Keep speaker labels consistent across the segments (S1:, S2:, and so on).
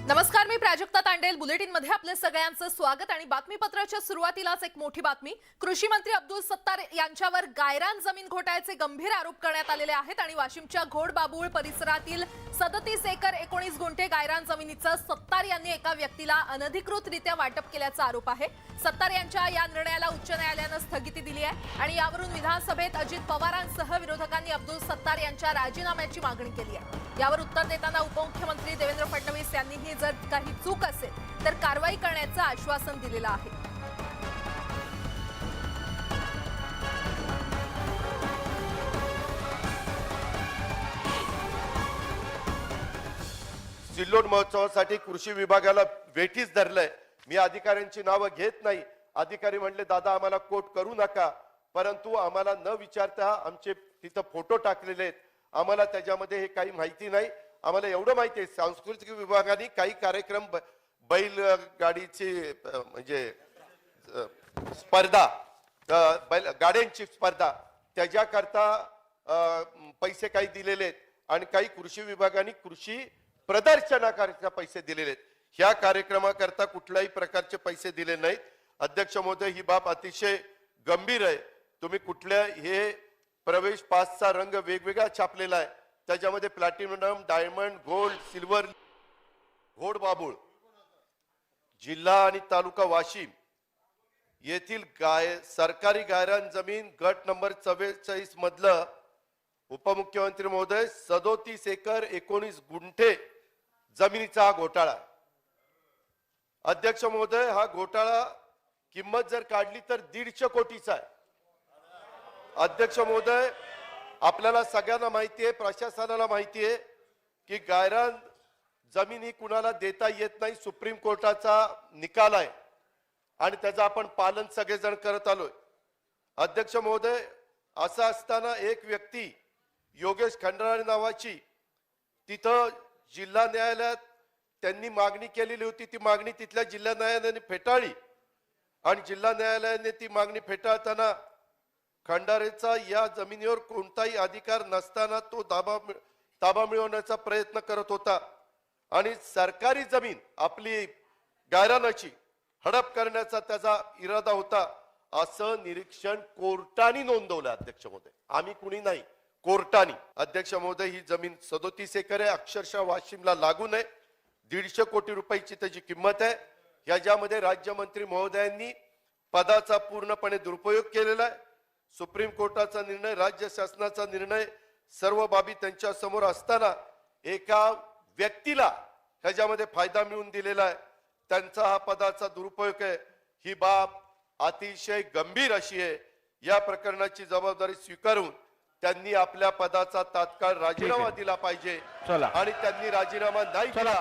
S1: नमस्कार, मी प्राजक्ता तांडेल बुलेटिन मध्ये आपले सगळ्यांचं स्वागत। आणि बातमीपत्राच्या सुरुवातीलाच एक मोठी बातमी। कृषी मंत्री अब्दुल सत्तार यांच्यावर गायरान जमीन घोटाळ्याचे गंभीर आरोप करण्यात आलेले आहेत आणि वाशिमच्या घोडबाबूळ परिसरातील 37 एकर 19 गुंठे गायरान जमिनीचं सत्तार यांनी एका व्यक्तीला अनधिकृतरित्या वाटप केल्याचा आरोप आहे। सत्तार यांच्या या निर्णयाला उच्च न्यायालयाने स्थगिती दिली आहे आणि यावरून विधानसभेत अजित पवारांसह विरोधकांनी अब्दुल सत्तार यांच्या राजीनाम्याची मागणी केली आहे। यावर उत्तर देताना उपमुख्यमंत्री देवेंद्र फडणवीस यांनीही जर काही चूक असेल तर कारवाई करण्याचं आश्वासन दिलेलं आहे।
S2: सिल्लोड महोत्सवासाठी कृषी विभागाला वेठीस धरलंय। मी अधिकाऱ्यांची नावं घेत नाही। अधिकारी म्हणले दादा आम्हाला कोट करू नका, परंतु आम्हाला न विचारता आमचे तिथं फोटो टाकलेले आहेत। आम्हाला त्याच्यामध्ये हे काही माहिती नाही। आम्हाला एवढं माहिती आहे सांस्कृतिक विभागाने काही कार्यक्रम बैल गाडीची म्हणजे स्पर्धा, बैल गाड्यांची स्पर्धा त्याच्याकरता पैसे काही दिलेले आहेत आणि काही कृषी विभागाने कृषी प्रदर्शनाकरता पैसे दिलेले आहेत। ह्या कार्यक्रमाकरता कुठल्याही प्रकारचे पैसे दिले नाहीत। अध्यक्ष महोदय, ही बाब अतिशय गंभीर आहे। तुम्ही कुठल्या हे प्रवेश पासचा रंग वेगवेगळा छापलेला आहे, त्याच्यामध्ये प्लॅटिनम, डायमंड, गोल्ड, सिल्वर, घोडबाबूळ जिल्हा आणि तालुका वाशिम येथील सरकारी गायरान जमीन गट नंबर 44 मधलं उपमुख्यमंत्री महोदय 37 एकर 19 गुंठे जमिनीचा हा घोटाळा। अध्यक्ष महोदय, हा घोटाळा किंमत जर काढली तर 150 कोटीचा आहे। अध्यक्ष महोदय, आपल्याला सगळ्यांना माहिती आहे, प्रशासनाला माहिती आहे की गायरान जमीन ही कुणाला देता येत नाही। सुप्रीम कोर्टाचा निकाल आहे आणि त्याचं आपण पालन सगळेजण करत आलोय। अध्यक्ष महोदय, असं असताना एक व्यक्ती योगेश खंडारे नावाची तिथं जिल्हा न्यायालयात त्यांनी मागणी केलेली होती। ती मागणी तिथल्या जिल्हा न्यायालयाने फेटाळली आणि जिल्हा न्यायालयाने ती मागणी फेटाळताना खंडारेचा या जमिनीवर कोणताही अधिकार नसताना तो ताबा मिळवण्याचा प्रयत्न करत होता आणि सरकारी जमीन आपली गायरानाची हडप करण्याचा त्याचा इरादा होता, असं निरीक्षण कोर्टाने नोंदवलं। अध्यक्ष महोदय, आम्ही कुणी नाही, कोर्टाने। अध्यक्ष महोदय, ही जमीन 37 एकर आहे, अक्षरशः वाशिमला लागून आहे। 150 कोटी रुपयाची त्याची किंमत आहे। याच्यामध्ये राज्यमंत्री महोदयांनी पदाचा पूर्णपणे दुरुपयोग केलेला आहे। सुप्रीम कोर्टाचा निर्णय, राज्य शासनाचा निर्णय, सर्व बाबी त्यांच्या समोर असताना एका व्यक्तीला ह्याच्यामध्ये फायदा मिळवून दिलेला आहे। त्यांचा हा पदाचा दुरुपयोग आहे। ही बाब अतिशय गंभीर अशी आहे। या प्रकरणाची जबाबदारी स्वीकारून त्यांनी आपल्या पदाचा तात्काळ राजीनामा दिला पाहिजे आणि त्यांनी राजीनामा नाही दिला।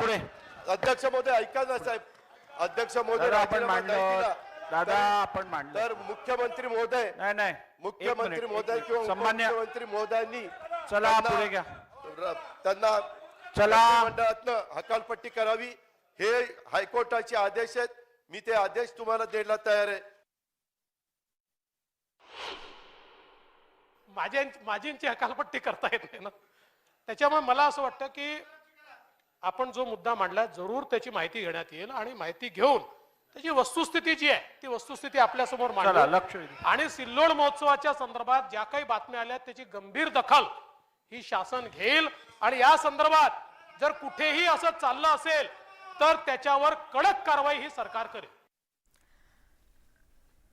S2: अध्यक्ष महोदय, ऐका ना साहेब, अध्यक्ष महोदय, राजीनामा नाही दिला
S3: दादा आपण मांडलं
S2: तर मुख्यमंत्री महोदय,
S3: नाही
S2: मुख्यमंत्री महोदय किंवा उपमुख्यमंत्री महोदयांनी
S3: चला पुढे घ्या,
S2: त्यांना
S3: चला
S2: मंडळातनं हकालपट्टी करावी। हे हायकोर्टाचे आदेश आहेत, मी ते आदेश तुम्हाला द्यायला तयार आहे।
S4: माझ्यांची हकालपट्टी करता येत नाही ना, त्याच्यामुळे मला असं वाटतं की आपण जो मुद्दा मांडला जरूर त्याची माहिती घेण्यात येईल आणि माहिती घेऊन त्याची वस्तुस्थिती जी आहे ती वस्तुस्थिती आपल्या समोर मांडू आणि सिल्लोड महोत्सवाच्या संदर्भात ज्या काही बातम्या आल्या त्याची गंभीर दखल ही शासन घेईल आणि या संदर्भात जर कुठेही असं चाललं असेल तर त्याच्यावर कडक कारवाई ही सरकार करेल।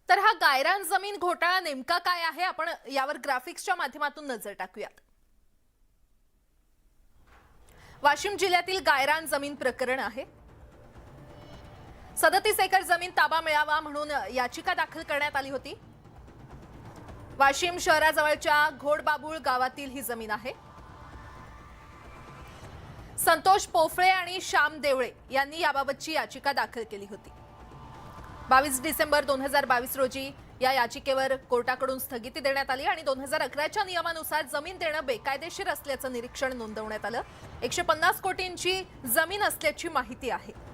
S1: तर हा गायरान जमीन घोटाळा नेमका काय आहे, आपण यावर ग्राफिक्सच्या माध्यमातून नजर टाकूयात। वाशिम जिल्ह्यातील गायरान जमीन प्रकरण आहे। 37 एकर जमीन ताबा मिळावा म्हणून याचिका दाखल करण्यात आली होती। वाशिम शहराजवळच्या घोडबाबूळ गावातील ही जमीन आहे। संतोष पोफळे आणि श्याम देवळे यांनी याबाबतची याचिका दाखल केली होती। 22 डिसेंबर 2022 रोजी या याचिकेवर कोर्टाकडून स्थगिती देण्यात आली आणि 2011च्या नियमानुसार जमीन देणं बेकायदेशीर असल्याचं निरीक्षण नोंदवण्यात आलं। 150 कोटींची जमीन असल्याची माहिती आहे।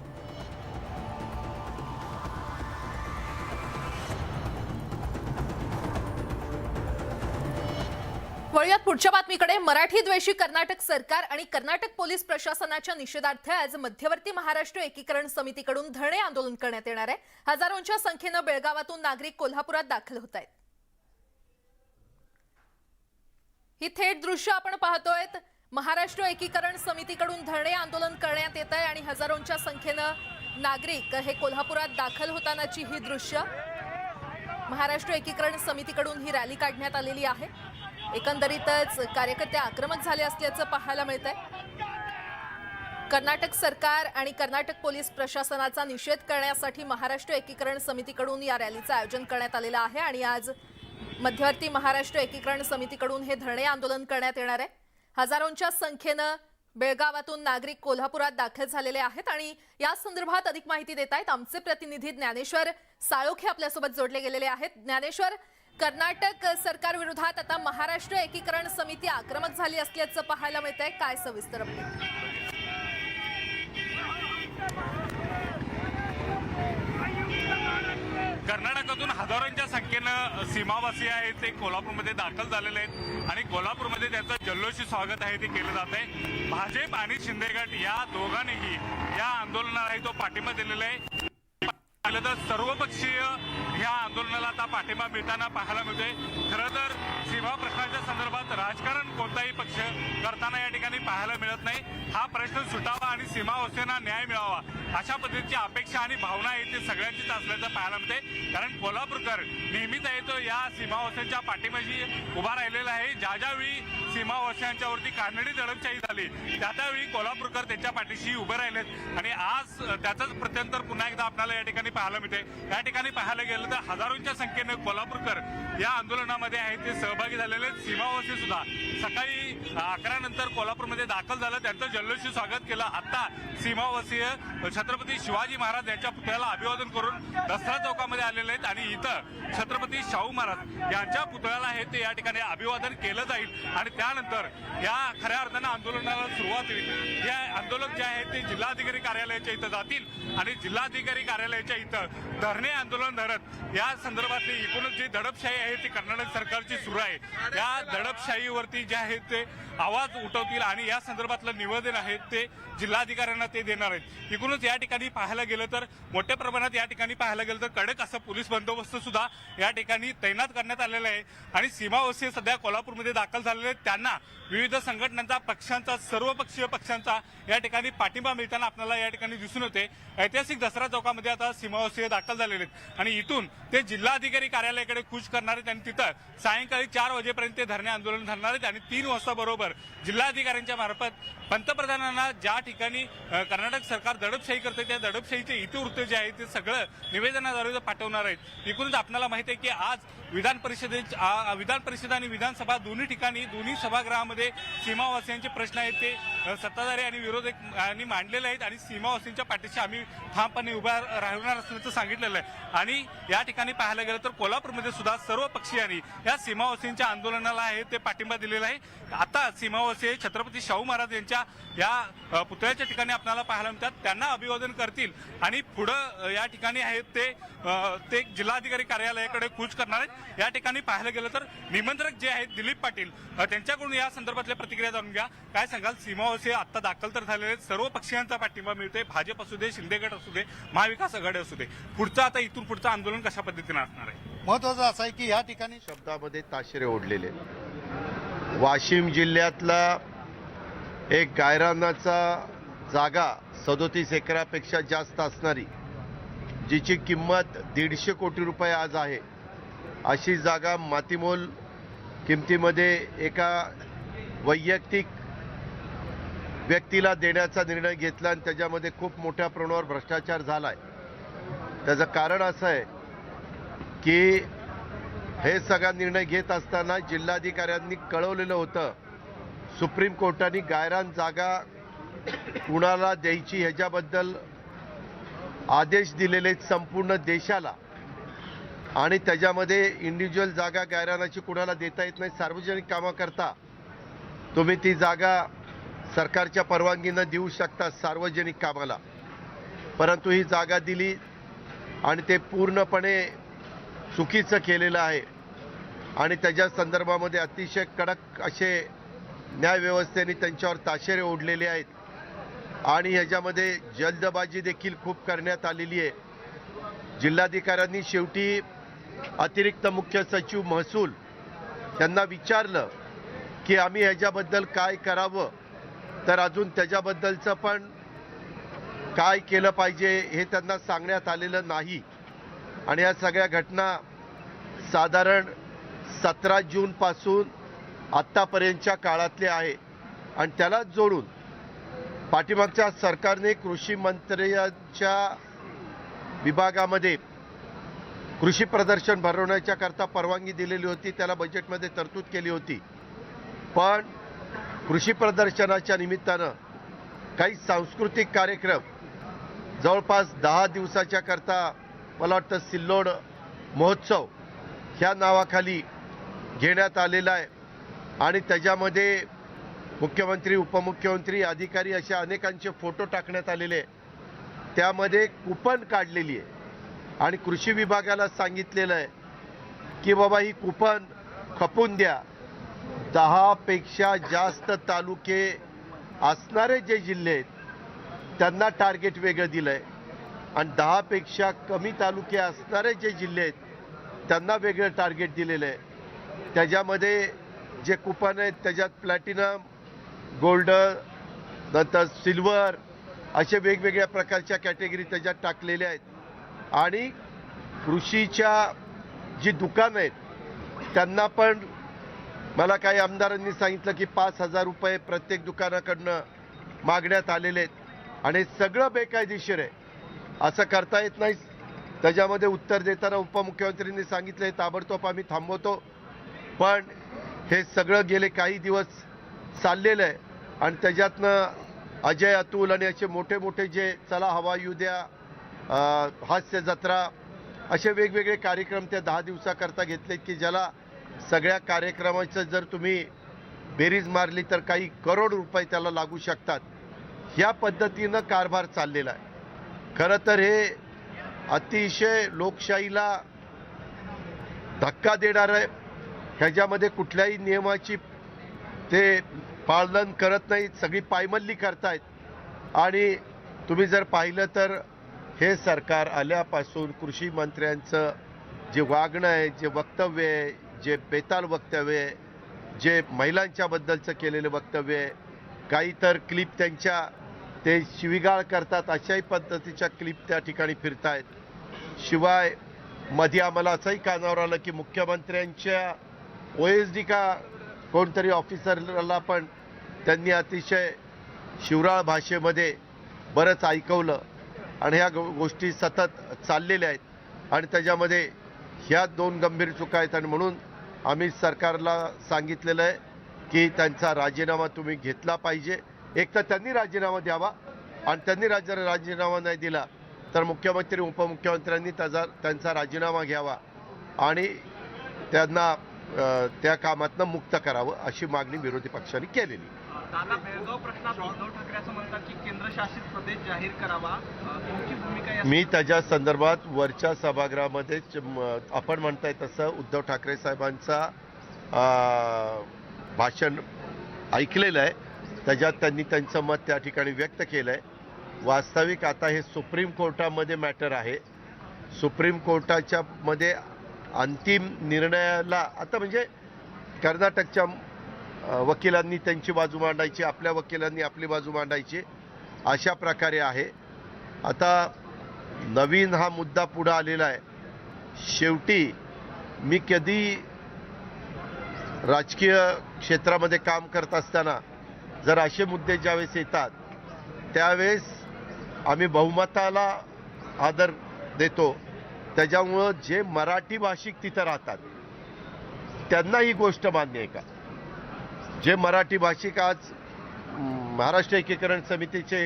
S1: वळूयात पुढच्या बातमीकडे. मराठी द्वेषी कर्नाटक सरकार आणि कर्नाटक पोलीस प्रशासनाच्या निषेधार्थ आज मध्यवर्ती महाराष्ट्र एकीकरण समितीकडून धरणे आंदोलन करण्यात येणार आहे. हजारोंच्या संख्येनं बेळगावातून नागरिक कोल्हापुरात दाखल होत आहेत. ही थेट दृश्य आपण पाहतोय. महाराष्ट्र एकीकरण समितीकडून धरणे आंदोलन करण्यात येत आहे आणि हजारोंच्या संख्येनं नागरिक हे कोल्हापुरात दाखल होतानाची ही दृश्य. महाराष्ट्र एकीकरण समितीकडून ही रॅली काढण्यात आलेली आहे. एकंदरीतच कार्यकर्ते आक्रमक झाले असल्याचं पाहायला मिळतंय. कर्नाटक सरकार आणि कर्नाटक पोलीस प्रशासनाचा निषेध करण्यासाठी महाराष्ट्र एकीकरण समितीकडून या रॅलीचं आयोजन करण्यात आलेलं आहे आणि आज मध्यवर्ती महाराष्ट्र एकीकरण समितीकडून हे धरणे आंदोलन करण्यात येणार आहे. हजारोंच्या संख्येनं बेळगावातून नागरिक कोल्हापुरात दाखल झालेले आहेत आणि या संदर्भात अधिक माहिती देत आहेत आमचे प्रतिनिधी ज्ञानेश्वर साळोखे आपल्यासोबत जोडले गेलेले आहेत. ज्ञानेश्वर, कर्नाटक सरकार विरोधात आता महाराष्ट्र एकीकरण समिती आक्रमक झाली असल्याचं पाहायला मिळतंय. काय सविस्तर अपडेट?
S5: कर्नाटकातून हजारोंच्या संख्येनं सीमावासी आहेत ते कोल्हापूरमध्ये दाखल झालेले आहेत आणि कोल्हापूरमध्ये त्याचं जल्लोषी स्वागत आहे ते केलं जात आहे. भाजप आणि शिंदे गट या दोघांनीही या आंदोलनाला आहे तो पाठिंबा दिलेला आहे. पाहिलं तर सर्वपक्षीय ह्या आंदोलनाला आता पाठिंबा मिळताना पाहायला मिळतोय. खरं तर सीमा प्रश्नाच्या संदर्भात राजकारण कोणताही पक्ष करताना या ठिकाणी पाहायला मिळत नाही. हा प्रश्न सुटावा आणि सीमावासीयांना न्याय मिळावा अशा पद्धतीची अपेक्षा आणि भावना आहे ते सगळ्यांचीच असल्याचं पाहायला मिळते. कारण कोल्हापूरकर नेहमीच आहे तो या सीमावासीयांच्या पाठीमाशी उभा राहिलेला आहे. ज्यावेळी सीमावासीयांच्यावरती कानडी दडपशाही झाली त्यावेळी कोल्हापूरकर त्यांच्या पाठीशी उभे राहिलेत आणि आज त्याचंच प्रत्यंतर पुन्हा एकदा आपल्याला या ठिकाणी पाहायला मिळते. या ठिकाणी पाहायला गेलं तर हजारोंच्या संख्येने कोल्हापूरकर या आंदोलनामध्ये आहेत ते सहभागी झालेले. सीमावासी सुद्धा सकाळी 11 नंतर कोल्हापूरमध्ये दाखल झालं, त्यांचं जल्लोषी स्वागत केलं. आता सीमावासीय छत्रपती शिवाजी महाराज यांच्या पुतळ्याला अभिवादन करून दसरा चौकामध्ये आलेले आहेत आणि इथं छत्रपती शाहू महाराज यांच्या पुतळ्याला आहे ते या ठिकाणी अभिवादन केलं जाईल आणि त्यानंतर या खऱ्या अर्थानं आंदोलनाला सुरुवात होईल. हे आंदोलक जे आहेत ते जिल्हाधिकारी कार्यालयाच्या इथं जातील आणि जिल्हाधिकारी कार्यालयाच्या इथं धरणे आंदोलन धरत या संदर्भातली एकूणच जी दडपशाही आहे ती कर्नाटक सरकारची सुरू आहे या दडपशाहीवरती जे आहेत ते आवाज उठवतील आणि या संदर्भातलं निवेदन आहे ते जिल्हाधिकाऱ्यांना ते देणार आहेत. एकूणच या ठिकाणी पाहायला गेलं तर मोठ्या प्रमाणात या ठिकाणी पाहायला गेलं तर कडक असं पोलीस बंदोबस्त सुद्धा या ठिकाणी तैनात करण्यात आलेला आहे आणि सीमावासी सध्या कोल्हापूरमध्ये दाखल झालेले आहेत. त्यांना विविध संघटनांचा पक्षांचा सर्वपक्षीय पक्षांचा या ठिकाणी पाठिंबा मिळताना आपल्याला या ठिकाणी दिसून होते. ऐतिहासिक दसरा चौकामध्ये आता सीमावासी दाखल झालेले आहेत आणि इथून ते जिल्हाधिकारी कार्यालयाकडे कूच करणार आहेत आणि तिथं सायंकाळी 4 वाजेपर्यंत ते धरणे आंदोलन धरणार आहेत आणि 3 वाजता बरोबर जिल्हाधिकाऱ्यांच्या मार्फत पंतप्रधानांना ज्या ठिकाणी कर्नाटक सरकार दडपशाही करते त्या दडपशाहीचे इतिवृत्त जे आहे ते सगळं निवेदनाद्वारे पाठवणार आहेत. एकूणच आपल्याला माहिती आहे की आज विधान परिषद आणि विधानसभा दोन्ही ठिकाणी दोन्ही सभागृहामध्ये सीमावासियांचे प्रश्न आहेत ते सत्ताधारी आणि विरोधकांनी मांडलेले आहेत आणि सीमावासींच्या पाठीशी आम्ही ठामपणे उभा राहणार असल्याचं सांगितलेलं आहे. आणि या ठिकाणी पाहायला गेलं तर कोल्हापूरमध्ये सुद्धा सर्व पक्षीयांनी या सीमावासींच्या आंदोलनाला आहे ते पाठिंबा दिलेला आहे. आता सीमावासी छत्रपती शाहू महाराज यांच्या या पुतळ्याच्या ठिकाणी आपल्याला पाहायला मिळतात, त्यांना अभिवादन करतील आणि पुढं या ठिकाणी आहेत ते जिल्हाधिकारी कार्यालयाकडे कूच करणार आहेत. या ठिकाणी पाहायला गेलं तर निमंत्रक जे आहेत दिलीप पाटील त्यांच्याकडून या संदर्भातल्या प्रतिक्रिया जाणून घ्या. काय सांगाल? सीमावासी आता दाखल तर झालेले आहेत, सर्व पक्षीयांचा पाठिंबा मिळतोय, भाजप असू दे, शिंदे गट असू दे, महाविकास आघाडी असू दे. पुढचं आता इथून पुढचं आंदोलन कशा पद्धतीने असणार आहे?
S6: महत्वाचं असं आहे की या ठिकाणी
S2: शब्दामध्ये ताशेरे ओढलेले. वाशिम जिल्ह्यातला एक गायरानाचा जागा 37 एकरापेक्षा जास्त असणारी, जिची किंमत 150 कोटी रुपये आज आहे, अशी जागा मातीमोल किमतीमध्ये एका वैयक्तिक व्यक्तीला देण्याचा निर्णय घेतला आणि त्याच्यामध्ये खूप मोठ्या प्रमाणावर भ्रष्टाचार झालाय. त्याचं कारण असं आहे की हे सगळा निर्णय घेत असताना जिल्हाधिकाऱ्यांनी कळवलेलं होतं, सुप्रीम कोर्टाने गायरान जागा कुणाला द्यायची ह्याच्याबद्दल आदेश दिलेले संपूर्ण देशाला आणि त्याच्यामध्ये इंडिव्हिज्युअल जागा गायरानाची कुणाला देता येत नाही. सार्वजनिक कामाकरता तुम्ही ती जागा सरकारच्या परवानगीनं देऊ शकता सार्वजनिक कामाला, परंतु ही जागा दिली आणि ते पूर्णपणे चुकीचं केलेलं आहे. आणि त्याच्या संदर्भामध्ये अतिशय कडक असे न्यायव्यवस्थेने त्यांच्यावर ताशेरे ओढलेले आहेत आणि ह्याच्यामध्ये जल्दबाजी देखील खूप करण्यात आलेली आहे. जिल्हाधिकाऱ्यांनी शेवटी अतिरिक्त मुख्य सचिव महसूल त्यांना विचारलं की आम्ही ह्याच्याबद्दल काय करावं, तर अजून त्याच्याबद्दलचं पण काय केलं पाहिजे हे त्यांना सांगण्यात आलेलं नाही. आणि या सगळ्या घटना साधारण 17 जूनपासून आत्तापर्यंतच्या काळातले आहे आणि त्यालाच जोडून पाठीमागच्या सरकारने कृषी मंत्र्यांच्या विभागामध्ये कृषी प्रदर्शन भरवण्याच्या करता परवानगी दिलेली होती, त्याला बजेटमध्ये तरतूद केली होती. पण कृषी प्रदर्शनाच्या निमित्तानं काही सांस्कृतिक कार्यक्रम जवळपास 10 दिवसाच्या करता मला वाटतं सिल्लोड महोत्सव ह्या नावाखाली घेण्यात आलेला आहे आणि त्याच्यामध्ये मुख्यमंत्री, उपमुख्यमंत्री, अधिकारी अशा अनेकांचे फोटो टाकण्यात आलेले आहे. त्यामध्ये कुपन काढलेली आहे आणि कृषी विभागाला सांगितलेलं आहे की बाबा ही कुपन खपून द्या. 10 पेक्षा जास्त तालुके असणारे जे जिल्हे आहेत त्यांना टार्गेट वेगळं दिलं आहे आणि 10 पेक्षा कमी तालुके असणारे जे जिल्हे आहेत त्यांना वेगळं टार्गेट दिलेलं आहे. त्याच्यामध्ये जे कुपन आहेत त्याच्यात प्लॅटिनम, गोल्ड, नंतर सिल्वर असे वेगवेगळ्या प्रकारच्या कॅटेगरी त्याच्यात टाकलेल्या आहेत आणि कृषीच्या जी दुकानं आहेत त्यांना पण मला काही आमदारांनी सांगितलं की 5,000 रुपये प्रत्येक दुकानाकडनं मागण्यात आलेले आहेत आणि सगळं बेकायदेशीर आहे, असं करता येत नाही. त्याच्यामध्ये उत्तर देताना उपमुख्यमंत्र्यांनी सांगितलं ताबडतोब आम्ही थांबवतो, पण हे सगळं गेले काही दिवस चाललेलं आहे आणि त्याच्यातनं अजय, अतुल आणि असे मोठे मोठे जे चला हवा येऊ द्या, हास्य जत्रा असे वेगवेगळे कार्यक्रम त्या 10 दिवसाकरता घेतलेत की ज्याला सगळ्या कार्यक्रमाचं जर तुम्ही बेरीज मारली तर काही करोड रुपये त्याला लागू शकतात. ह्या पद्धतीनं कारभार चाललेला आहे. खरं तर हे अतिशय लोकशाहीला धक्का देणार आहे. ह्याच्यामध्ये कुठल्याही नियमाची ते पालन करत नाहीत, सगळी पायमल्ली करतायत. आणि तुम्ही जर पाहिलं तर हे सरकार आल्यापासून कृषी मंत्र्यांचं जे वागणं आहे, जे वक्तव्य आहे, जे बेताल वक्तव्य आहे, जे महिलांच्या बद्दलचं केलेलं वक्तव्य आहे, काही तर क्लिप त्यांच्या ते शिवीगाळ करतात अशाही पद्धतीच्या क्लिप त्या ठिकाणी फिरतायत. शिवाय मध्ये आम्हाला असंही कानावर आलं की मुख्यमंत्र्यांच्या OSD का कोणतरी ऑफिसरला पण त्यांनी अतिशय शिवराळ भाषेमध्ये बरंच ऐकवलं आणि ह्या गोष्टी सतत चाललेल्या आहेत आणि त्याच्यामध्ये ह्या 2 गंभीर चुका आहेत. आणि म्हणून आम्ही सरकारला सांगितलेलं आहे की त्यांचा राजीनामा तुम्ही घेतला पाहिजे. एक तर त्यांनी राजीनामा द्यावा आणि त्यांनी राजीनामा नाही दिला तर मुख्यमंत्री, उपमुख्यमंत्र्यांनी त्यांचा राजीनामा घ्यावा आणि त्यांना त्या कामातनं मुक्त करावं अशी मागणी विरोधी पक्षांनी केलेली.
S6: दादा, बेळगाव प्रश्नात उद्धव ठाकरे असं म्हणतात की केंद्रशासित प्रदेश जाहीर करावा, तुमची भूमिका या
S2: मी त्याच्या संदर्भात वरच्या सभागृहामध्ये आपण म्हणताय तसं उद्धव ठाकरे साहेबांचा भाषण ऐकलेलं आहे. त्याच्यात त्यांनी त्यांचं मत त्या ठिकाणी व्यक्त केलं आहे. वास्तविक आता हे सुप्रीम कोर्टामध्ये मॅटर आहे. सुप्रीम कोर्टाच्या मध्ये अंतिम निर्णयाला आता म्हणजे कर्नाटकच्या वकिलांनी त्यांची बाजू मांडायची, आपल्या वकिलांनी आपली बाजू मांडायची, अशा प्रकारे आहे. आता नवीन हा मुद्दा पुढे आलेला आहे. शेवटी मी कधी राजकीय क्षेत्रामध्ये काम करत असताना जर असे मुद्दे ज्यावेळेस येतात त्यावेळेस आम्ही बहुमताला आदर देतो. त्याच्यामुळं जे मराठी भाषिक तिथं राहतात त्यांना ही गोष्ट मान्य आहे का? जे मराठी भाषिक आज महाराष्ट्र एकीकरण समितीचे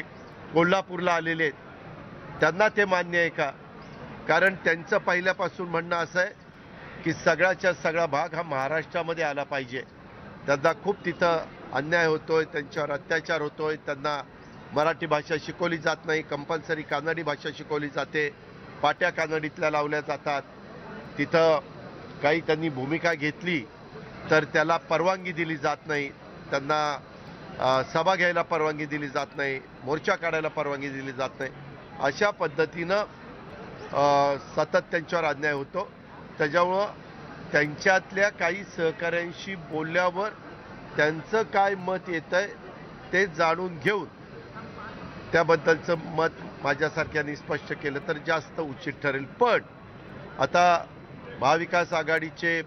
S2: कोल्हापूरला आलेले आहेत त्यांना ते मान्य आहे का? कारण त्यांचं पहिल्यापासून म्हणणं असं आहे की सगळ्याच्या सगळा भाग हा महाराष्ट्रामध्ये आला पाहिजे. त्यांना खूप तिथं अन्याय होतोय, त्यांच्यावर अत्याचार होतोय, त्यांना मराठी भाषा शिकवली जात नाही, कंपल्सरी कानडी भाषा शिकवली जाते, पाट्या कानडीतल्या लावल्या जातात, तिथं काही त्यांनी भूमिका घेतली तर त्याला परवानगी दिली जात नाही, त्यांना सभा घ्यायला परवानगी दिली जात नाही, मोर्चा काढायला परवानगी दिली जात नाही. अशा पद्धतीनं सतत त्यांच्यावर अन्याय होतो. त्याच्यामुळं त्यांच्यातल्या काही सहकाऱ्यांशी बोलल्यावर त्यांचं काय मत येतंय ते जाणून घेऊन त्याबद्दलचं मत माझ्यासारख्यांनी स्पष्ट केलं तर जास्त उचित ठरेल. पण आता महाविकास आघाडीचे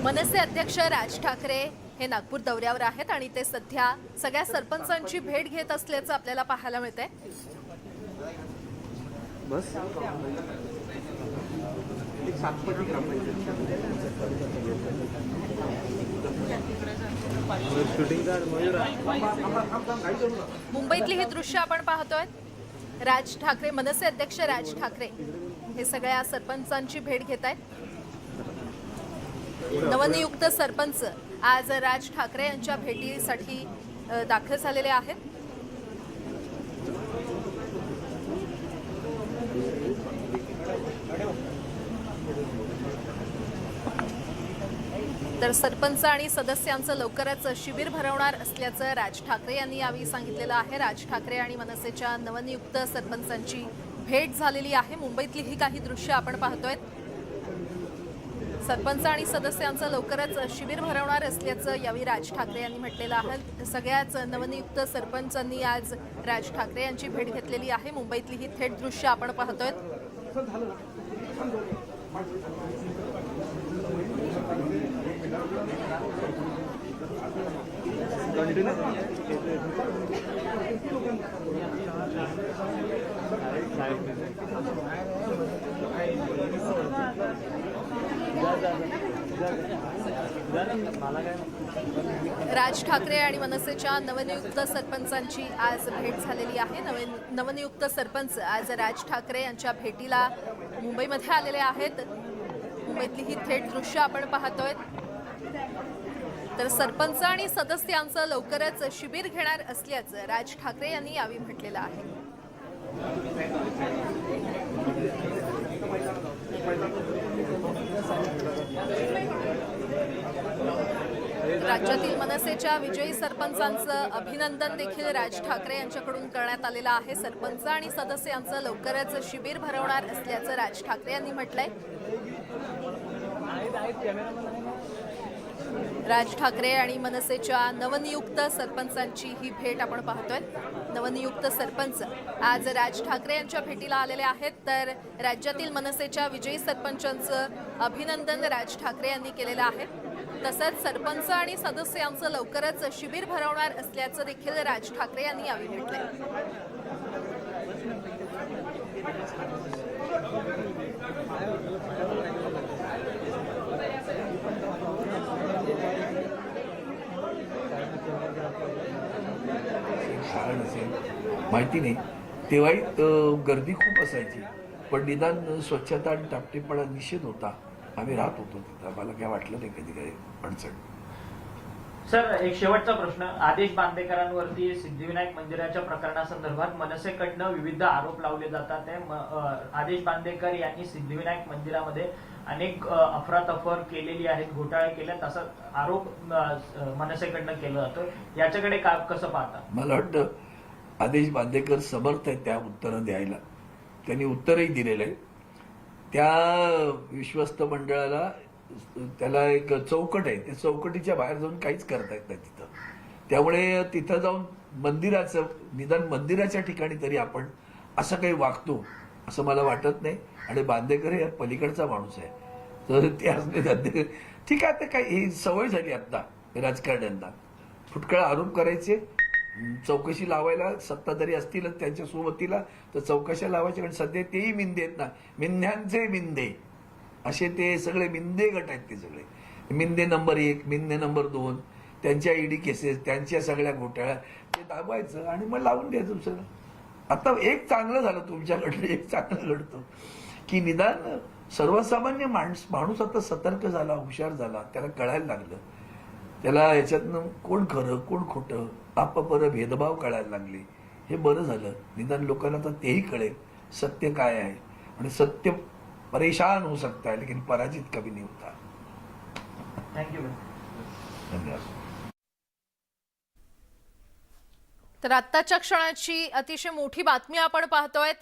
S1: मनसे अध्यक्ष राज ठाकरे हे नागपूर दौऱ्यावर आहेत आणि ते सध्या सगळ्या सरपंचांची भेट घेत असल्याचं आपल्याला पाहायला मिळतंय. मुंबईतली ही दृश्य आपण पाहतोय. राज ठाकरे, मनसे अध्यक्ष राज ठाकरे हे सगळ्या सरपंचांची भेट घेत आहेत. नवनियुक्त सरपंच आज राज ठाकरे यांच्या भेटीसाठी दाखल झालेले आहेत. तर सरपंच आणि सदस्यांचं लवकरच शिबिर भरवणार असल्याचं राज ठाकरे यांनी यावेळी सांगितलेलं आहे. राज ठाकरे आणि मनसेच्या नवनियुक्त सरपंचांची भेट झालेली आहे. मुंबईतली ही काही दृश्य आपण पाहतोय. सरपंच आणि सदस्यांचं लवकरच शिबिर भरवणार असल्याचं यावेळी राज ठाकरे यांनी म्हटलेलं आहे. सगळ्याच नवनियुक्त सरपंचांनी आज राज ठाकरे यांची भेट घेतलेली आहे. मुंबईतली ही थेट दृश्य आपण पाहतोय. राज ठाकरे आणि मनसेच्या नवनियुक्त सरपंचांची आज भेट झालेली आहे. नवनियुक्त सरपंच आज राज ठाकरे यांच्या भेटीला मुंबईमध्ये आलेले आहेत. मुंबईतली ही थेट दृश्य आपण पाहतोय. तर सरपंच आणि सदस्यांचं लवकरच शिबिर घेणार असल्याचं राज ठाकरे यांनी यावेळी म्हटलेलं आहे. राज्यातील मनसेच्या विजयी सरपंचांचं अभिनंदन देखील राज ठाकरे यांच्याकडून करण्यात आलेलं आहे. सरपंच आणि सदस्यांचं लवकरच शिबिर भरवणार असल्याचं राज ठाकरे यांनी म्हटलंय. राज ठाकरे आणि मनसेच्या नवनियुक्त सरपंचांची ही भेट आपण पाहतोय. नवनियुक्त सरपंच आज राज ठाकरे यांच्या भेटीला आलेले आहेत. तर राज्यातील मनसेच्या विजयी सरपंचांचं अभिनंदन राज ठाकरे यांनी केलेलं आहे. तसंच सरपंच आणि सदस्यांचं लवकरच शिबिर भरवणार असल्याचं देखील राज ठाकरे यांनी यावेळी म्हटलंय.
S7: कारण असेल माहिती नाही, तेव्हाही गर्दी खूप असायची, पण निदान स्वच्छता आणि टापटीपणा निषेध होता. आम्ही राहत होतो तिथं, आम्हाला काय वाटलं नाही कधी काही अडचण.
S8: सर, एक शेवटचा प्रश्न. आदेश बांदेकरांवरती सिद्धिविनायक मंदिराच्या प्रकरणासंदर्भात मनसेकडनं विविध आरोप लावले जातात. आदेश बांदेकर यांनी सिद्धिविनायक मंदिरामध्ये अनेक अफरातफर केलेली आहेत, घोटाळे केले, तसा आरोप मनसेकडनं केला जातो. याच्याकडे कसं पाहता?
S7: मला वाटतं आदेश बांदेकर समर्थ आहेत त्या उत्तरं द्यायला. त्यांनी उत्तरही दिलेलं आहे. त्या विश्वस्त मंडळाला त्याला एक चौकट आहे, त्या चौकटीच्या बाहेर जाऊन काहीच करता येत नाही तिथं. त्यामुळे तिथं जाऊन मंदिराचं निदान मंदिराच्या ठिकाणी तरी आपण असं काही वागतो असं मला वाटत नाही. आणि बांदेकर हे पलीकडचा माणूस आहे, तर ते असले ठीक आहे. आता काय ही सवय झाली आता राजकारण्यांना फुटकळ आरोप करायचे, चौकशी लावायला सत्ताधारी असतील त्यांच्या सोबतीला तर चौकशा लावायच्या. कारण सध्या तेही मिंदे आहेत ना, मिंद्यांचे मिंदे असे ते सगळे मिंदे गट आहेत. ते सगळे मिंदे नंबर 1, मिंदे नंबर 2, त्यांच्या ईडी केसेस, त्यांच्या सगळ्या घोटाळ्या ते दाबायचं आणि मग लावून द्यायचं दुसरं. आता एक चांगलं झालं तुमच्याकडलं, एक चांगलं घडतं की निदान सर्वसामान्य माणूस आता सतर्क झाला, हुशार झाला, त्याला कळायला लागलं. त्याला याच्यातनं कोण खरं कोण खोटं आपापर भेदभाव कळायला लागले. हे बरं झालं. निदान लोकांना आता तेही कळेल सत्य काय आहे. आणि सत्य परेशान हो सकता है लेकिन पराजित कभी नहीं होता.
S8: थँक्यू.
S7: धन्यवाद.
S1: तर आत्ताच्या क्षणाची अतिशय मोठी बातमी आपण पाहतोय.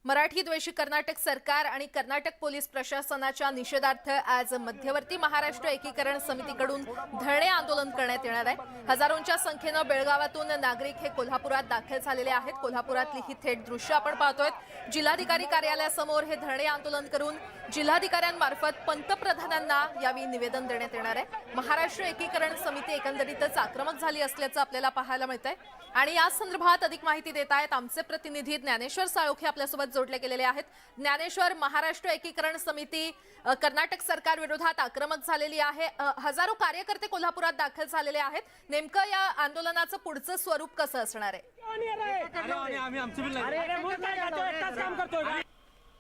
S1: मराठी द्वेषी कर्नाटक सरकार आणि कर्नाटक पोलीस प्रशासनाच्या निषेधार्थ आज मध्यवर्ती महाराष्ट्र एकीकरण समितीकडून धरणे आंदोलन करण्यात येणार आहे. हजारोंच्या संख्येनं बेळगावातून नागरिक हे कोल्हापुरात दाखल झालेले आहेत. कोल्हापुरातली ही थेट दृश्य आपण पाहतोय. जिल्हाधिकारी कार्यालयासमोर हे धरणे आंदोलन करून जिल्हाधिकाऱ्यांमार्फत पंतप्रधानांना यावेळी निवेदन देण्यात येणार आहे. महाराष्ट्र एकीकरण समिती एकंदरीतच आक्रमक झाली असल्याचं आपल्याला पाहायला मिळतंय. आणि या संदर्भात अधिक माहिती देत आहेत आमचे प्रतिनिधी ज्ञानेश्वर साळोखे आपल्यासोबत जोडले गेलेले आहेत. ज्ञानेश्वर, महाराष्ट्र एकीकरण समिती कर्नाटक सरकार विरोधात आक्रमक झालेली आहे. हजारो कार्यकर्ते कोल्हापुरात दाखल झालेले आहेत. नेमकं या आंदोलनाचं पुढचं स्वरूप कसं असणार आहे?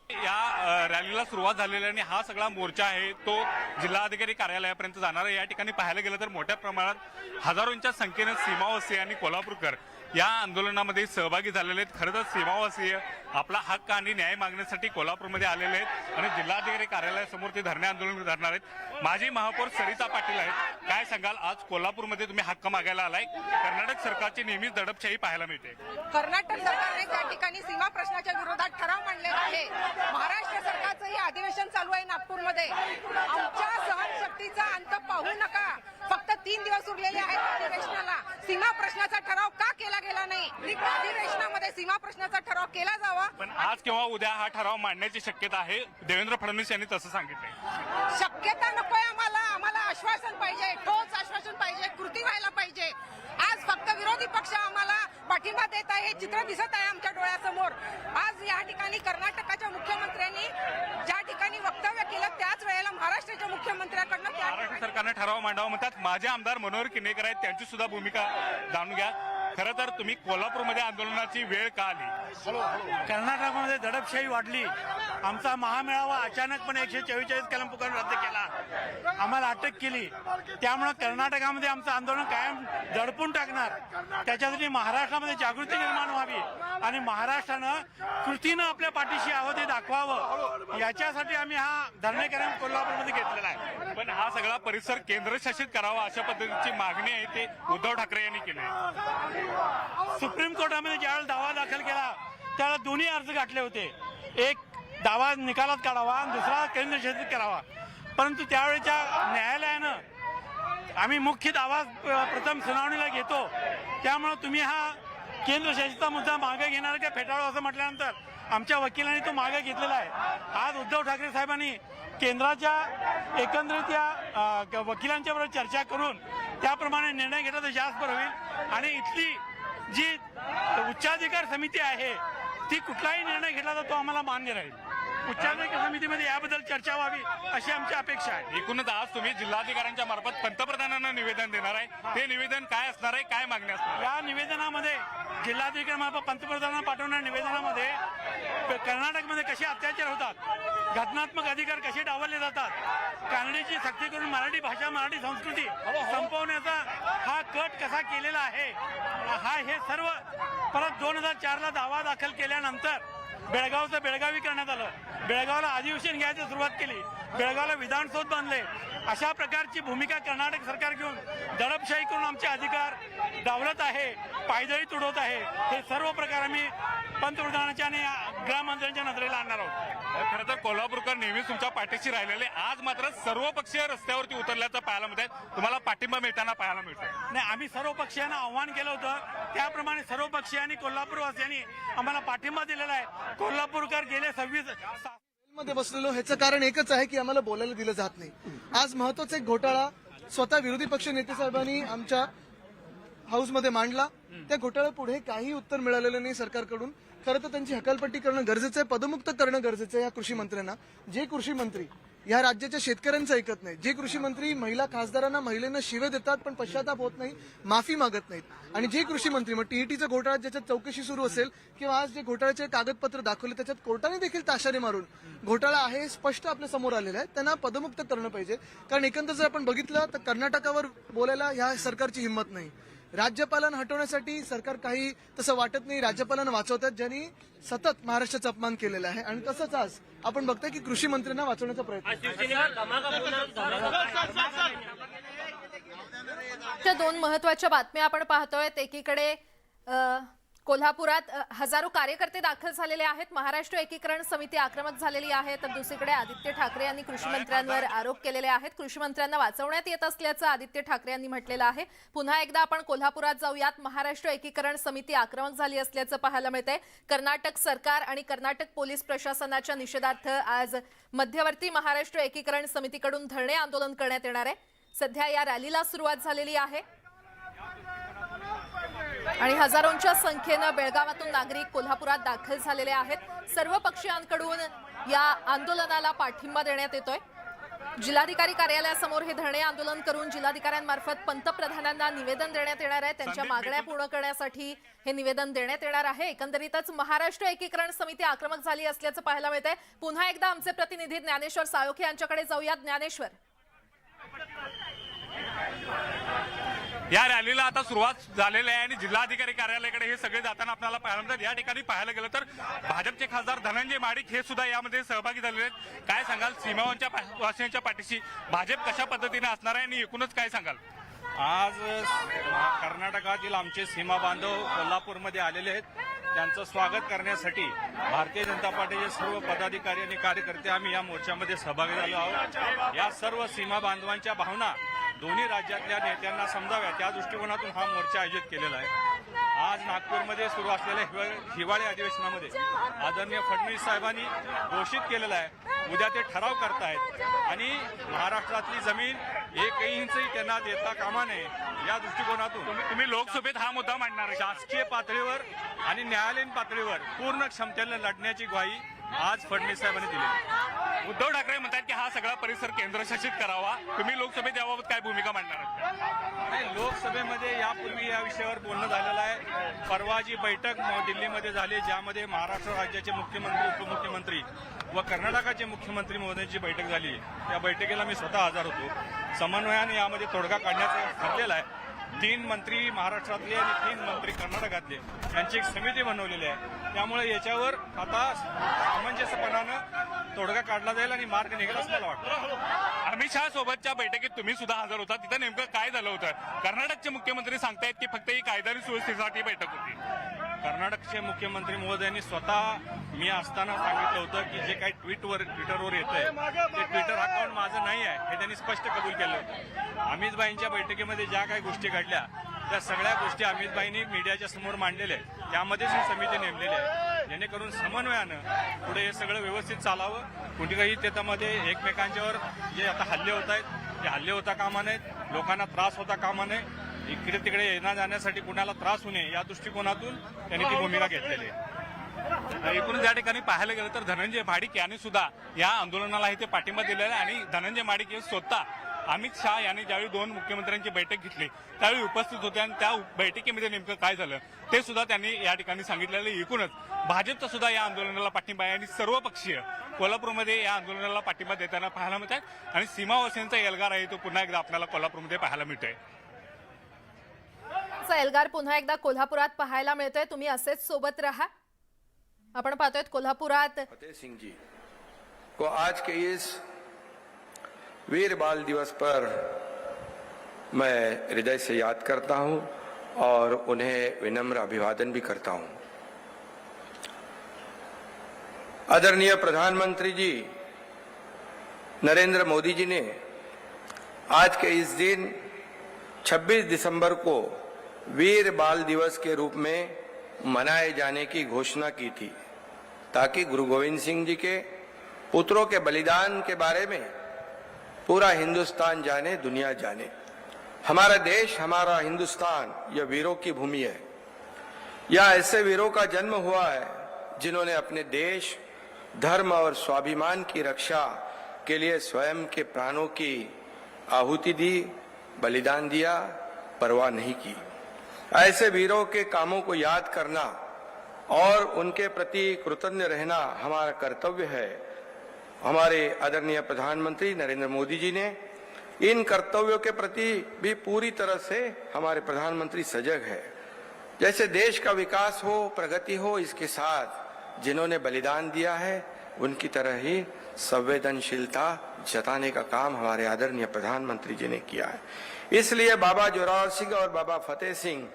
S5: या रॅलीला सुरुवात झालेली आणि हा सगळा मोर्चा आहे तो जिल्हाधिकारी कार्यालयापर्यंत जाणार आहे. या ठिकाणी पाहायला गेलं तर मोठ्या प्रमाणात हजारोंच्या संख्येनं सीमावासी आणि कोल्हापूरकर या आंदोलनामध्ये सहभागी झालेले आहेत. खरं तर सीमावासीय आपला हक्क आणि न्याय मागण्यासाठी कोल्हापूरमध्ये आलेले आहेत आणि जिल्हाधिकारी कार्यालयासमोर ते धरणे आंदोलन करणार आहेत. माजी महापौर सरिता पाटील आहेत. काय सांगाल, आज कोल्हापूरमध्ये तुम्ही हक्क मागायला आलाय? कर्नाटक सरकारची नेहमीच दडपशाही पाहायला मिळते.
S9: कर्नाटक सरकारने त्या ठिकाणी सीमा प्रश्नाच्या विरोधात ठराव मांडलेला आहे. महाराष्ट्र सरकारचंही अधिवेशन चालू आहे नागपूरमध्ये. आमच्या सहनशक्तीचा अंत पाहू नका. फक्त 3 दिवस उरलेले आहेत अधिवेशनाला. सीमा प्रश्नाचा ठराव का केला गेला नाही? अधिवेशनामध्ये सीमा प्रश्नाचा ठराव केला जावा.
S5: पण आज किंवा उद्या हा ठराव मांडण्याची शक्यता आहे. देवेंद्र फडणवीस यांनी तसं सांगितलंय.
S9: शक्यता नकोय आम्हाला. आम्हाला आश्वासन पाहिजे, ठोस आश्वासन पाहिजे, कृती व्हायला पाहिजे. आज फक्त विरोधी पक्ष आम्हाला पाठिंबा देत आहे हे चित्र दिसत आहे आमच्या डोळ्यासमोर. आज या ठिकाणी कर्नाटकाच्या मुख्यमंत्र्यांनी ज्या ठिकाणी वक्तव्य केलं त्याच वेळेला महाराष्ट्राच्या मुख्यमंत्र्यांकडनं
S5: महाराष्ट्र सरकारने ठराव मांडावा म्हणतात. माझे आमदार मनोहर किनेकर आहेत, त्यांची सुद्धा भूमिका जाणून घ्या. खरं तर तुम्ही कोल्हापूरमध्ये आंदोलनाची वेळ का आली?
S3: कर्नाटकमध्ये दडपशाही वाढली. आमचा महामेळावा अचानकपणे 144 कलम पुकारून रद्द केला, आम्हाला अटक केली. त्यामुळे कर्नाटकामध्ये आमचं आंदोलन कायम दडपून टाकणार. त्याच्यासाठी महाराष्ट्रामध्ये जागृती निर्माण व्हावी आणि महाराष्ट्रानं कृतीनं आपल्या पाठीशी आहोत हे दाखवावं, याच्यासाठी आम्ही हा धरणे कार्यक्रम कोल्हापूरमध्ये घेतलेला आहे.
S5: पण हा सगळा परिसर केंद्रशासित करावा अशा पद्धतीची मागणी आहे ते उद्धव ठाकरे यांनी केली आहे.
S3: सुप्रीम कोर्टामध्ये ज्यावेळेला दावा दाखल केला त्यावेळेला दोन्ही अर्ज गाठले होते. एक दावा निकालात काढावा आणि दुसरा केंद्रशासित करावा. परंतु त्यावेळेच्या न्यायालयानं आम्ही मुख्य दावा प्रथम सुनावणीला घेतो, त्यामुळे तुम्ही हा केंद्रशासितचा मुद्दा मागे घेणार का फेटाळू असं म्हटल्यानंतर आमच्या वकिलांनी तो मागे घेतलेला आहे. आज उद्धव ठाकरे साहेबांनी केंद्राच्या एकंदरीत या वकिलांच्या बरोबर चर्चा करून त्याप्रमाणे निर्णय घेतला तर जास्त बरं होईल. आणि इथली जी उच्चाधिकार समिती आहे ती कुठलाही निर्णय घेतला तर तो आम्हाला मान्य राहील. उच्चाधिकार समितीमध्ये याबद्दल चर्चा व्हावी अशी आमची अपेक्षा आहे.
S5: एकूणच आज तुम्ही जिल्हाधिकाऱ्यांच्या मार्फत पंतप्रधानांना निवेदन देणार आहे. ते निवेदन काय असणार आहे, काय मागणी असणार?
S3: या निवेदनामध्ये जिल्हाधिकाऱ्यांमार्फत पंतप्रधानांना पाठवणाऱ्या निवेदनामध्ये कर्नाटकमध्ये कसे अत्याचार होतात, घटनात्मक अधिकार कसे डावलले जातात, कानडीची सक्ती करून मराठी भाषा मराठी संस्कृती संपवण्याचा हा कट कसा केलेला आहे, हे सर्व परत 2004ला दावा दाखल केल्यानंतर बेळगावचं बेळगावी करण्यात आलं. बेळगावला अधिवेशन घ्यायची सुरुवात केली, बेळगावला विधानसौध बांधले. अशा प्रकारची भूमिका कर्नाटक सरकार घेऊन दडपशाही करून आमचे अधिकार डावलत आहे, पायदळी तुडवत आहे. हे सर्व प्रकार आम्ही पंतप्रधानांच्या आणि गृहमंत्र्यांच्या नजरेला आणणार आहोत.
S5: खरं तर कोल्हापूरकर नेहमीच तुमच्या पाठीशी राहिलेले, आज मात्र सर्वपक्षीय रस्त्यावरती उतरल्याचं पाहायला मिळत आहे. तुम्हाला पाठिंबा मिळताना पाहायला मिळतोय.
S3: नाही, आम्ही सर्व पक्षीयांना आव्हान केलं होतं, त्याप्रमाणे सर्व पक्षीयांनी कोल्हापूरवासियांनी आम्हाला पाठिंबा दिलेला आहे. कोल्हापूरकर गेले 26
S10: मध्ये बसलेलो ह्याचं कारण एकच आहे की आम्हाला बोलायला दिलं जात नाही. आज महत्वाचा एक घोटाळा स्वतः विरोधी पक्ष नेते साहेबांनी आमच्या हाऊसमध्ये मांडला. त्या घोटाळ्या पुढे काही उत्तर मिळालेलं नाही सरकारकडून. खरं तर त्यांची हकालपट्टी करणं गरजेचं आहे, पदमुक्त करणं गरजेचं आहे या कृषी मंत्र्यांना. जे कृषी मंत्री या राज्याच्या शेतकऱ्यांचं ऐकत नाही, जे कृषी मंत्री महिला खासदारांना महिलांना शिवे देतात पण पश्चाताप होत नाही, माफी मागत नाहीत, आणि जे कृषी मंत्री मग टीईटीचा घोटाळा ज्याच्यात चौकशी सुरू असेल किंवा आज जे घोटाळ्याचे कागदपत्र दाखवले त्याच्यात कोर्टाने देखील ताशाने मारून घोटाळा आहे स्पष्ट आपल्या समोर आलेला आहे, त्यांना पदमुक्त करणं पाहिजे. कारण एकंदर जर आपण बघितलं तर कर्नाटकावर बोलायला ह्या सरकारची हिंमत नाही. राज्यपालांना हटवण्यासाठी सरकार काही तसं वाटत नाही, राज्यपालांना वाचवतात ज्यांनी सतत महाराष्ट्राचा अपमान केलेला आहे. आणि तसंच आज आपण बघतोय की कृषी मंत्र्यांना वाचवण्याचा प्रयत्न.
S1: त्या दोन महत्वाच्या बातम्या आपण पाहतोय. एकीकडे कोल्हापुरात हजारो कार्यकर्ते दाखल झालेले आहेत, महाराष्ट्र एकीकरण समिती आक्रमक झालेली आहे, तर दुसरीकडे आदित्य ठाकरे यांनी कृषी मंत्र्यांवर आरोप केलेले आहेत. कृषी मंत्र्यांना वाचवण्यात येत असल्याचं आदित्य ठाकरे यांनी म्हटलेलं आहे. पुन्हा एकदा आपण कोल्हापुरात जाऊयात. महाराष्ट्र एकीकरण समिती आक्रमक झाली असल्याचं पाहायला मिळतंय. कर्नाटक सरकार आणि कर्नाटक पोलीस प्रशासनाच्या निषेधार्थ आज मध्यवर्ती महाराष्ट्र एकीकरण समितीकडून धरणे आंदोलन करण्यात येणार आहे. सध्या या रॅलीला सुरुवात झालेली आहे आणि हजारोंच्या संख्येनं बेळगावातून नागरिक कोल्हापुरात दाखल झालेले आहेत. सर्व पक्षीयांकडून या आंदोलनाला पाठिंबा देण्यात येतोय. जिल्हाधिकारी कार्यालयासमोर हे धरणे आंदोलन करून जिल्हाधिकाऱ्यांमार्फत पंतप्रधानांना निवेदन देण्यात येणार आहे. त्यांच्या मागण्या पूर्ण करण्यासाठी हे निवेदन देण्यात येणार आहे. एकंदरीतच महाराष्ट्र एकीकरण समिती आक्रमक झाली असल्याचं पाहायला मिळतंय. पुन्हा एकदा आमचे प्रतिनिधी ज्ञानेश्वर साळोखे यांच्याकडे जाऊयात. ज्ञानेश्वर,
S5: या रॅलीला आता सुरुवात झालेली आहे आणि जिल्हाधिकारी कार्यालयाकडे हे सगळे जाताना आपल्याला पाहायला मिळतात. या ठिकाणी पाहायला गेलं तर भाजपचे खासदार धनंजय माडिक हे सुद्धा यामध्ये सहभागी झालेले आहेत. काय सांगाल, सीमावांच्या वासियांच्या पाठीशी भाजप कशा पद्धतीने असणार आहे आणि एकूणच काय सांगाल?
S6: आज कर्नाटकातील आमचे सीमा बांधव कोल्हापूरमध्ये आलेले आहेत. त्यांचं स्वागत करण्यासाठी भारतीय जनता पार्टीचे सर्व पदाधिकारी आणि कार्यकर्ते आम्ही या मोर्चामध्ये सहभागी झालो आहोत. या सर्व सीमा बांधवांच्या भावना दोन्ही राज्यातल्या नेत्यांना समजाव्यात या दृष्टिकोनातून हा मोर्चा आयोजित केलेला आहे. आज नागपूरमध्ये सुरू असलेल्या हिवाळी अधिवेशनामध्ये आदरणीय फडणवीस साहेबांनी घोषित केलेलं आहे, उद्या ते ठराव करतायत आणि महाराष्ट्रातली जमीन एकही इंचही त्यांना देता कामा नये या दृष्टिकोनातून
S5: तुम्ही लोकसभेत हा मुद्दा मांडणार आहे.
S6: शासकीय पातळीवर आणि न्यायालयीन पातळीवर पूर्ण क्षमतेने लढण्याची ग्वाही आज फडणवीस साहेबांनी दिली.
S5: उद्धव ठाकरे म्हणतात की हा सगळा परिसर केंद्रशासित करावा. तुम्ही लोकसभेत याबाबत काय भूमिका मांडणार आहात?
S6: नाही, लोकसभेमध्ये यापूर्वी या विषयावर बोलणं झालेलं आहे. परवा जी बैठक दिल्लीमध्ये झाली ज्यामध्ये महाराष्ट्र राज्याचे मुख्यमंत्री, उपमुख्यमंत्री व कर्नाटकाचे मुख्यमंत्री महोदयांची बैठक झाली, त्या बैठकीला मी स्वतः हजर होतो. समन्वयाने यामध्ये तोडगा काढण्याचं ठरलेलं आहे. 3 मंत्री महाराष्ट्रातले आणि 3 मंत्री कर्नाटकातले यांची एक समिती बनवलेली आहे. त्यामुळे याच्यावर आता सामंजस्यपणानं तोडगा काढला जाईल आणि मार्ग निघेल असं मला वाटतं.
S5: अमित शहा सोबतच्या बैठकीत तुम्ही सुद्धा हजर होता, तिथं नेमकं काय झालं होतं? कर्नाटकचे मुख्यमंत्री सांगतायत की फक्त ही कायदा आणि सुव्यवस्थेसाठी बैठक होती.
S6: कर्नाटकचे मुख्यमंत्री महोदयांनी स्वतः मी असताना सांगितलं होतं की जे काही ट्विटरवर येतंय ते ट्विटर अकाउंट माझं नाही आहे हे त्यांनी स्पष्ट कबूल केलं होतं. अमितभाईंच्या बैठकीमध्ये ज्या काही गोष्टी घडल्या त्या सगळ्या गोष्टी अमितभाईंनी मीडियाच्या समोर मांडलेल्या आहेत. त्यामध्येच ही समिती नेमलेली आहे जेणेकरून समन्वयानं पुढे हे सगळं व्यवस्थित चालावं. कुठेही त्याच्यामध्ये एकमेकांच्यावर जे आता हल्ले होत आहेत ते हल्ले होता कामा नयेत, लोकांना त्रास होता कामा नये, इकडे तिकडे येण्या जाण्यासाठी कुणाला त्रास होऊ नये या दृष्टिकोनातून त्यांनी ती भूमिका घेतलेली आहे.
S5: एकूणच या ठिकाणी पाहायला गेलं तर धनंजय माडिक यांनी सुद्धा या आंदोलनाला ते पाठिंबा दिलेला आहे आणि धनंजय माडिक हे स्वतः अमित शहा यांनी ज्यावेळी 2 मुख्यमंत्र्यांची बैठक घेतली त्यावेळी उपस्थित होते आणि त्या बैठकीमध्ये नेमकं काय झालं ते सुद्धा त्यांनी या ठिकाणी सांगितलेलं. एकूणच भाजपचा सुद्धा या आंदोलनाला पाठिंबा आहे आणि सर्व पक्षीय कोल्हापूरमध्ये या आंदोलनाला पाठिंबा देताना पाहायला मिळत आहे आणि सीमावासियांचा एल्गार आहे तो पुन्हा एकदा आपल्याला कोल्हापूरमध्ये पाहायला मिळतोय.
S1: एल्गार पुन्हा एकदा कोल्हापुरात पाहायला मिळतोय. तुम्ही असेच सोबत राहा. आपण पाहतोय कोल्हापुरात
S11: फतेह सिंह जी को आज के इस वीर बाल दिवस पर मैं हृदय से याद करता हूं और उन्हें विनम्र अभिवादन भी करता हूं. आदरणीय प्रधानमंत्री जी नरेंद्र मोदी जी ने आज के इस दिन 26 दिसंबर को वीर बाल दिवस के रूप में मनाए जाने की घोषणा की थी, ताकि गुरु गोविंद सिंह जी के पुत्रों के बलिदान के बारे में पूरा हिंदुस्तान जाने, दुनिया जाने। हमारा देश, हमारा हिंदुस्तान यह वीरों की भूमि है। यह ऐसे वीरों का जन्म हुआ है जिन्होंने अपने देश, धर्म और स्वाभिमान की रक्षा के लिए स्वयं के प्राणों की आहुति दी, बलिदान दिया, परवाह नहीं की। ऐसे वीरों के कामों को याद करना और उनके प्रति कृतज्ञ रहना हमारा कर्तव्य है। हमारे आदरणीय प्रधानमंत्री नरेंद्र मोदी जी ने इन कर्तव्यों के प्रति भी पूरी तरह से हमारे प्रधानमंत्री सजग है। जैसे देश का विकास हो, प्रगति हो, इसके साथ जिन्होंने बलिदान दिया है उनकी तरह ही संवेदनशीलता जताने का काम हमारे आदरणीय प्रधानमंत्री जी ने किया है। इसलिए बाबा जोरावर सिंह और बाबा फतेह सिंह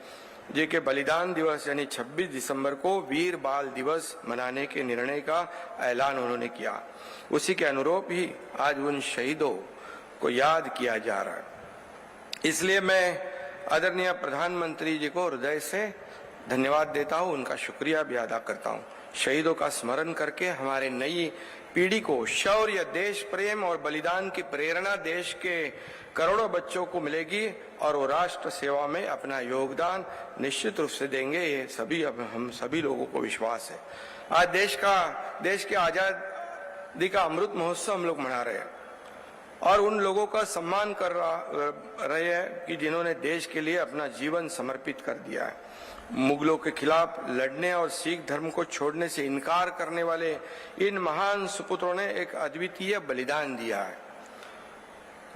S11: जी के बलिदान दिवस यानी 26 दिसंबर को वीर बाल दिवस मनाने के निर्णय का ऐलान उन्होंने किया। उसी के अनुरूप ही आज उन शहीदों को याद किया जा रहा है। इसलिए मैं आदरणीय प्रधानमंत्री जी को हृदय से धन्यवाद देता हूं, उनका शुक्रिया भी अदा करता हूं। शहीदों का स्मरण करके हमारे नई पीढ़ी को शौर्य, देश प्रेम और बलिदान की प्रेरणा देश के करोड़ों बच्चों को मिलेगी और वो राष्ट्र सेवा में अपना योगदान निश्चित रूप से देंगे। ये सभी हम सभी लोगों को विश्वास है। आज देश के आजादी का अमृत महोत्सव हम लोग मना रहे हैं और उन लोगों का सम्मान कर रहे हैं कि जिन्होंने देश के लिए अपना जीवन समर्पित कर दिया है। मुगलों के खिलाफ लड़ने और सिख धर्म को छोड़ने से इनकार करने वाले इन महान सुपुत्रों ने एक अद्वितीय बलिदान दिया है।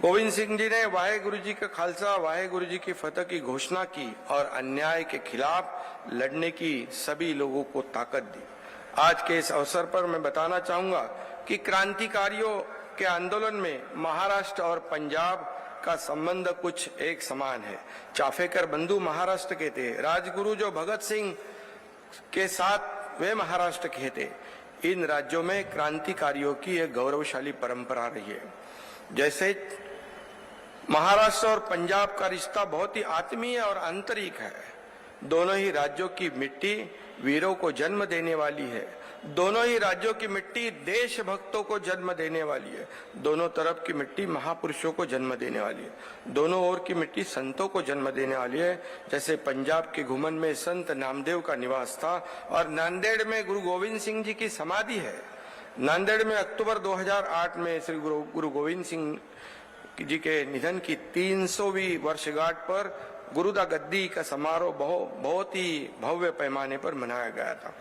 S11: गोविंद सिंह जी ने वाहेगुरु जी का खालसा, वाहेगुरु जी की फतह की घोषणा की और अन्याय के खिलाफ लड़ने की सभी लोगों को ताकत दी। आज के इस अवसर पर मैं बताना चाहूंगा कि क्रांतिकारियों के आंदोलन में महाराष्ट्र और पंजाब का संबंध कुछ एक समान है। चाफेकर बंधु महाराष्ट्र के थे, राजगुरु जो भगत सिंह के साथ वे महाराष्ट्र के थे। इन राज्यों में क्रांतिकारियों की एक गौरवशाली परंपरा रही है। जैसे महाराष्ट्र और पंजाब का रिश्ता बहुत ही आत्मीय और आंतरिक है। दोनों ही राज्यों की मिट्टी वीरों को जन्म देने वाली है। दोनों ही राज्यों की मिट्टी देशभक्तों को जन्म देने वाली है। दोनों तरफ की मिट्टी महापुरुषों को जन्म देने वाली है। दोनों ओर की मिट्टी संतों को जन्म देने वाली है। जैसे पंजाब के घुमन में संत नामदेव का निवास था और नांदेड़ में गुरु गोविंद सिंह जी की समाधि है। नांदेड़ में अक्टूबर 2008 में श्री गुरु गोविंद सिंह जी के निधन की 300वीं वर्षगांठ पर गुरुदा गद्दी का समारोह बहुत ही भव्य पैमाने पर मनाया गया था।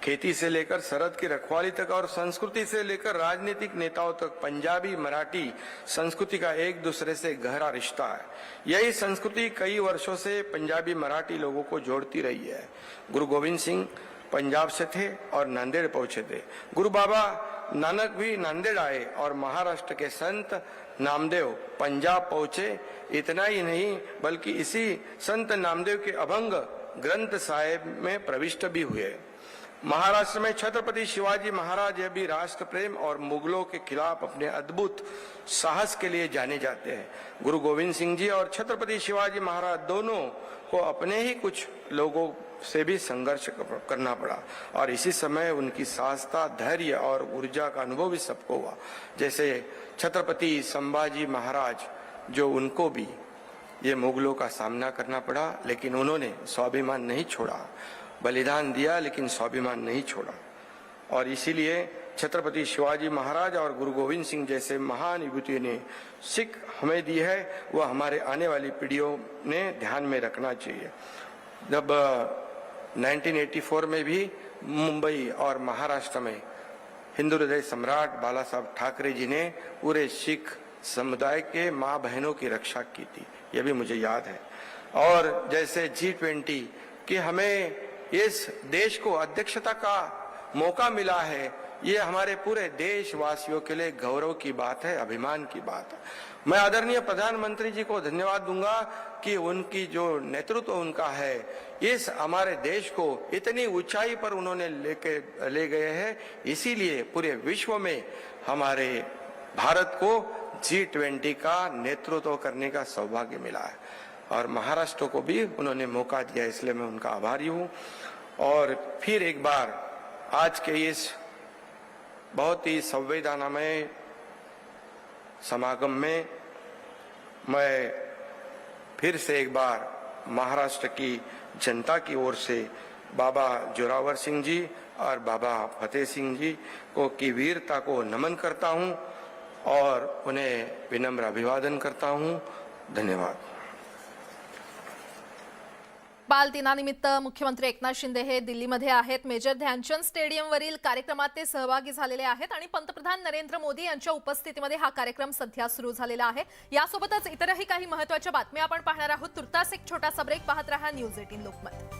S11: खेती से लेकर सरहद की रखवाली तक और संस्कृति से लेकर राजनीतिक नेताओं तक पंजाबी मराठी संस्कृति का एक दूसरे से गहरा रिश्ता है। यही संस्कृति कई वर्षों से पंजाबी मराठी लोगों को जोड़ती रही है। गुरु गोविंद सिंह पंजाब से थे और नांदेड़ पहुंचे थे। गुरु बाबा नानक भी नांदेड़ आए और महाराष्ट्र के संत नामदेव पंजाब पहुंचे। इतना ही नहीं बल्कि इसी संत नामदेव के अभंग ग्रंथ साहिब में प्रविष्ट भी हुए। महाराष्ट्र में छत्रपति शिवाजी महाराज यह भी राष्ट्र प्रेम और मुगलों के खिलाफ अपने अद्भुत साहस के लिए जाने जाते हैं। गुरु गोविंद सिंह जी और छत्रपति शिवाजी महाराज दोनों को अपने ही कुछ लोगों से भी संघर्ष करना पड़ा और इसी समय उनकी साहसता, धैर्य और ऊर्जा का अनुभव भी सबको हुआ। जैसे छत्रपति संभाजी महाराज, जो उनको भी ये मुगलों का सामना करना पड़ा, लेकिन उन्होंने स्वाभिमान नहीं छोड़ा, बलिदान दिया लेकिन स्वाभिमान नहीं छोड़ा। और इसीलिए छत्रपति शिवाजी महाराज और गुरु गोविंद सिंह जैसे महान विभूतियों ने सीख हमें दी है, वह हमारे आने वाली पीढ़ियों ने ध्यान में रखना चाहिए। जब 1984 में भी मुंबई और महाराष्ट्र में हिंदू हृदय सम्राट बाला साहब ठाकरे जी ने पूरे सिख समुदाय के माँ बहनों की रक्षा की थी, यह भी मुझे याद है। और जैसे G20 कि हमें इस देश को अध्यक्षता का मौका मिला है, ये हमारे पूरे देशवासियों के लिए गौरव की बात है, अभिमान की बात है। मैं आदरणीय प्रधानमंत्री जी को धन्यवाद दूंगा कि उनकी जो नेतृत्व उनका है, इस हमारे देश को इतनी ऊंचाई पर उन्होंने ले गए हैं। इसीलिए पूरे विश्व में हमारे भारत को G20 का नेतृत्व करने का सौभाग्य मिला है और महाराष्ट्र को भी उन्होंने मौका दिया, इसलिए मैं उनका आभारी हूं। और फिर एक बार आज के इस बहुत ही संवेदनामय समागम में मैं फिर से एक बार महाराष्ट्र की जनता की ओर से बाबा जोरावर सिंह जी और बाबा फतेह सिंह जी को की वीरता को नमन करता हूं और उन्हें विनम्र अभिवादन करता हूं। धन्यवाद।
S1: बाल दिनानिमित्त मुख्यमंत्री एकनाथ शिंदे हे दिल्लीमध्ये आहेत। मेजर ध्यानचंद स्टेडियमवरील कार्यक्रमात ते सहभागी झालेले आहेत आणि पंतप्रधान नरेंद्र मोदी यांच्या उपस्थितीमध्ये हा कार्यक्रम सध्या सुरू झालेला आहे। यासोबतच इतरही काही महत्त्वाच्या बातम्या आपण पाहणार आहोत। तुर्तास एक छोटासा ब्रेक पाहत रहा न्यूज 18 लोकमत।